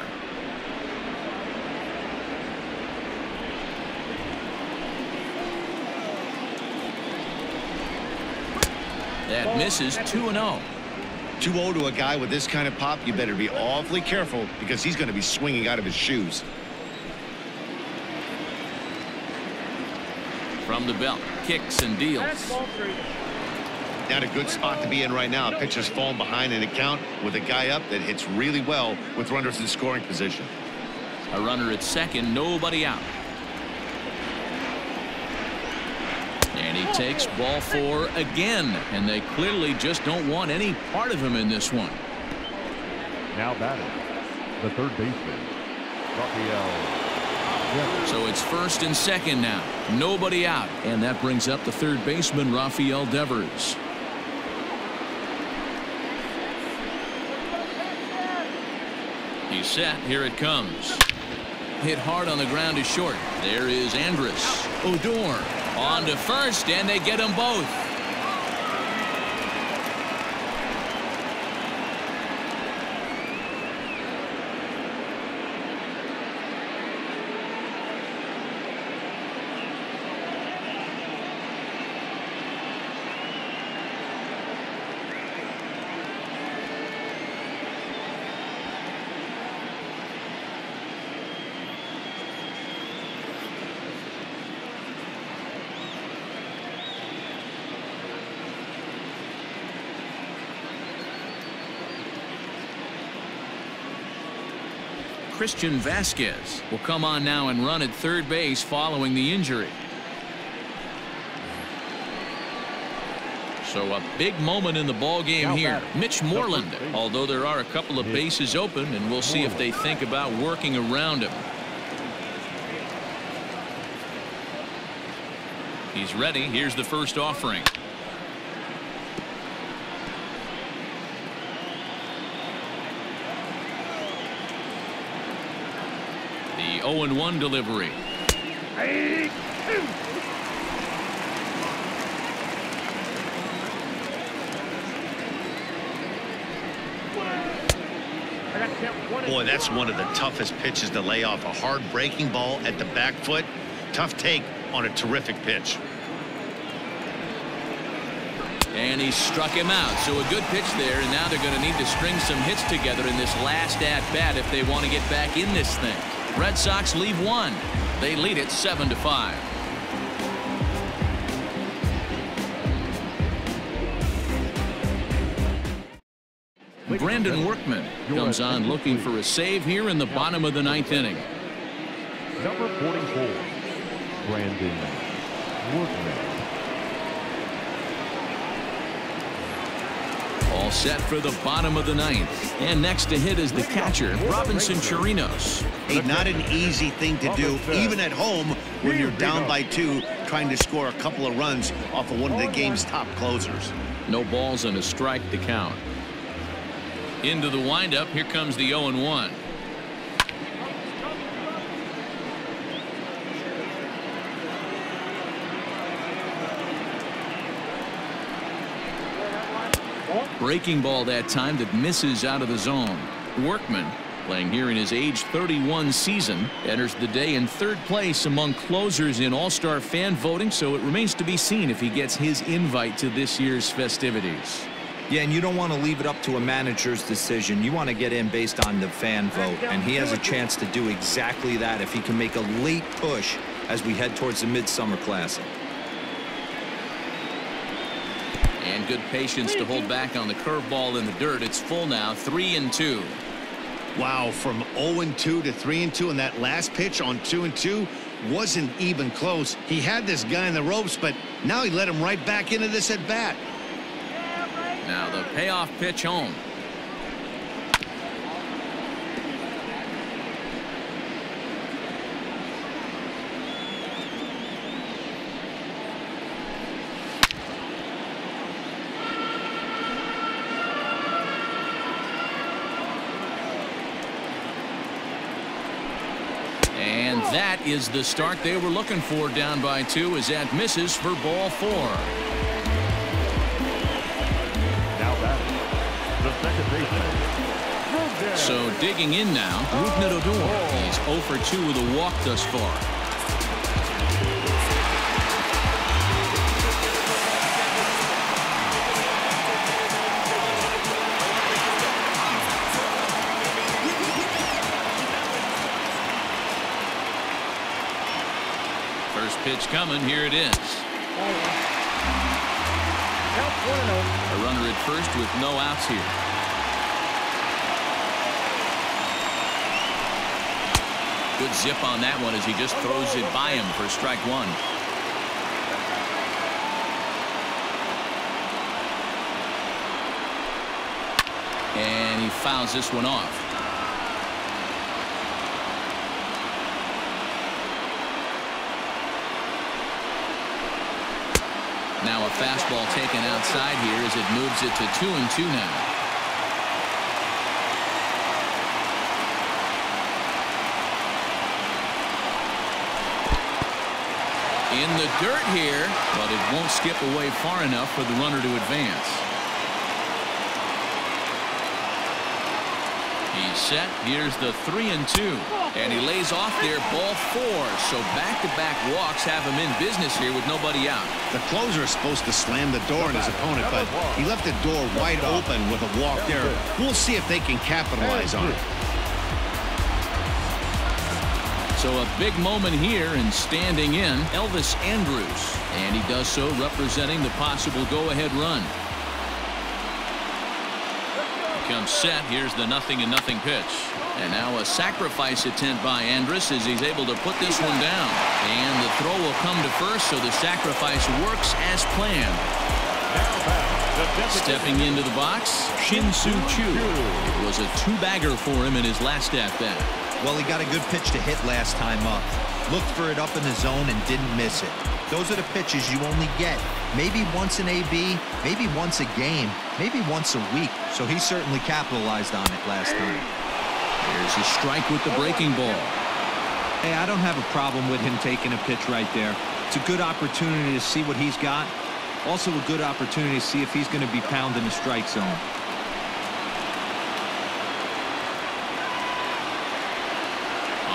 A: That misses. 2-0.
B: 2-0 to a guy with this kind of pop, you better be awfully careful because he's going to be swinging out of his shoes.
A: From the belt, kicks and deals.
B: Not a good spot to be in right now. Pitcher's falling behind in the count with a guy up that hits really well with runners in scoring position.
A: A runner at second, nobody out. And he takes ball 4 again, and they clearly just don't want any part of him in this one.
F: Now batting, the third baseman, Rafael.
A: So it's first and second now. Nobody out. And that brings up the third baseman, Rafael Devers. He's set. Here it comes. Hit hard on the ground is short. There is Andrus. Odor on to first, and they get them both. Christian Vasquez will come on now and run at third base following the injury. So a big moment in the ball game here. Mitch Moreland, although there are a couple of bases open, and we'll see if they think about working around him. He's ready. Here's the first offering. The 0-1 delivery.
B: Boy, that's one of the toughest pitches to lay off. A hard breaking ball at the back foot. Tough take on a terrific pitch.
A: And he struck him out. So a good pitch there, and now they're going to need to string some hits together in this last at-bat if they want to get back in this thing. Red Sox leave one. They lead it 7-5. Brandon Workman comes on looking for a save here in the bottom of the ninth inning.
F: Number 44, Brandon Workman.
A: All set for the bottom of the ninth. And next to hit is the catcher, Robinson Chirinos.
B: Hey, not an easy thing to do, even at home when you're down by 2, trying to score a couple of runs off of one of the game's top closers.
A: No balls and a strike to count. Into the windup. Here comes the 0-1. Breaking ball that time that misses out of the zone. Workman, playing here in his age 31 season, enters the day in third place among closers in All-Star fan voting, so it remains to be seen if he gets his invite to this year's festivities.
D: Yeah, and you don't want to leave it up to a manager's decision. You want to get in based on the fan vote, and he has a chance to do exactly that if he can make a late push as we head towards the Midsummer Classic.
A: And good patience to hold back on the curveball in the dirt. It's full now, 3-2.
B: Wow, from 0-2 to 3-2, and that last pitch on 2-2 wasn't even close. He had this guy in the ropes, but now he let him right back into this at bat.
A: Now the payoff pitch home. And that is the start they were looking for, down by 2, as that misses for ball 4. So digging in now, Rougned Odor. He's 0 for 2 with a walk thus far. First pitch coming. Here it is. A runner at first with no outs here. Good zip on that one as he just throws it by him for strike 1. And he fouls this one off. Now a fastball taken outside here as it moves it to 2-2 now. In the dirt here, but it won't skip away far enough for the runner to advance. He's set. Here's the 3-2. And he lays off there, ball 4. So back-to-back walks have him in business here with nobody out.
B: The closer is supposed to slam the door on his opponent, but he left the door wide open with a walk there. We'll see if they can capitalize on it.
A: So a big moment here, and standing in, Elvis Andrus. And he does so representing the possible go-ahead run. Comes set. Here's the 0-0 pitch. And now a sacrifice attempt by Andrus as he's able to put this one down. And the throw will come to first, so the sacrifice works as planned. Stepping into the box, Shin-Soo Choo. It was a 2-bagger for him in his last at-bat.
G: Well, he got a good pitch to hit last time up. Looked for it up in the zone and didn't miss it. Those are the pitches you only get maybe once in AB, maybe once a game, maybe once a week. So he certainly capitalized on it last time.
A: There's a strike with the breaking ball.
G: Hey, I don't have a problem with him taking a pitch right there. It's a good opportunity to see what he's got. Also a good opportunity to see if he's going to be pounding the strike zone.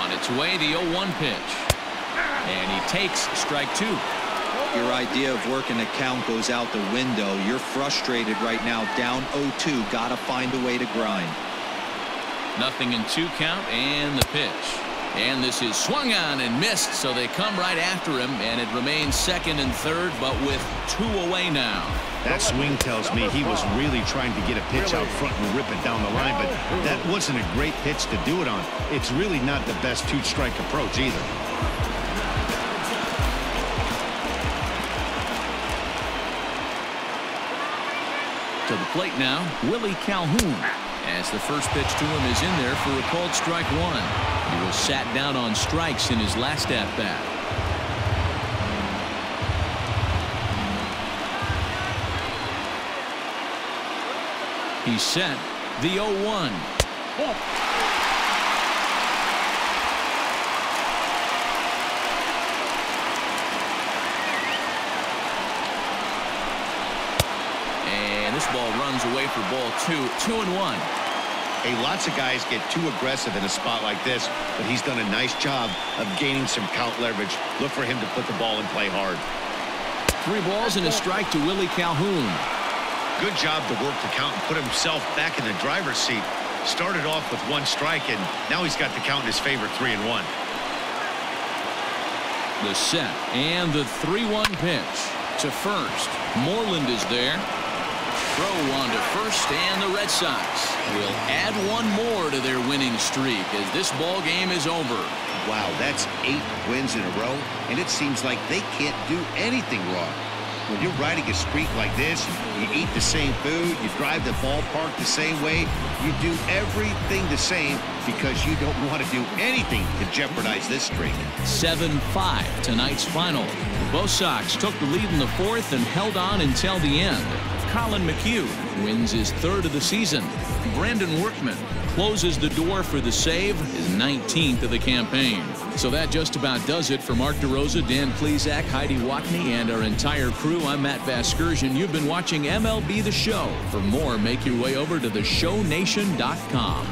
A: On its way, the 0-1 pitch. And he takes strike 2.
G: Your idea of working the count goes out the window. You're frustrated right now, down 0-2. Got to find a way to grind.
A: 0-2 count, and the pitch. And this is swung on and missed, so they come right after him, and it remains second and third, but with 2 away now.
B: That swing tells me he was really trying to get a pitch out front and rip it down the line, but that wasn't a great pitch to do it on. It's really not the best 2-strike approach either.
A: To the plate now, Willie Calhoun. As the first pitch to him is in there for a called strike 1. He was sat down on strikes in his last at-bat. He's set. The 0-1. This ball runs away for ball 2. 2-1.
B: Hey, lots of guys get too aggressive in a spot like this, but he's done a nice job of gaining some count leverage. Look for him to put the ball in play hard.
A: 3 balls and a strike to Willie Calhoun.
B: Good job to work the count and put himself back in the driver's seat. Started off with 1 strike, and now he's got the count in his favor, 3-1.
A: The set and the 3-1 pitch to first. Moreland is there. Throw on to first, and the Red Sox will add 1 more to their winning streak as this ball game is over.
B: Wow, that's 8 wins in a row, and it seems like they can't do anything wrong. When you're riding a streak like this, you eat the same food, you drive the ballpark the same way, you do everything the same because you don't want to do anything to jeopardize this streak.
A: 7-5 tonight's final. The BOS Sox took the lead in the 4th and held on until the end. Colin McHugh wins his 3rd of the season. Brandon Workman closes the door for the save, his 19th of the campaign. So that just about does it for Mark DeRosa, Dan Plesac, Heidi Watney, and our entire crew. I'm Matt Vasgersian. You've been watching MLB The Show. For more, make your way over to theshownation.com.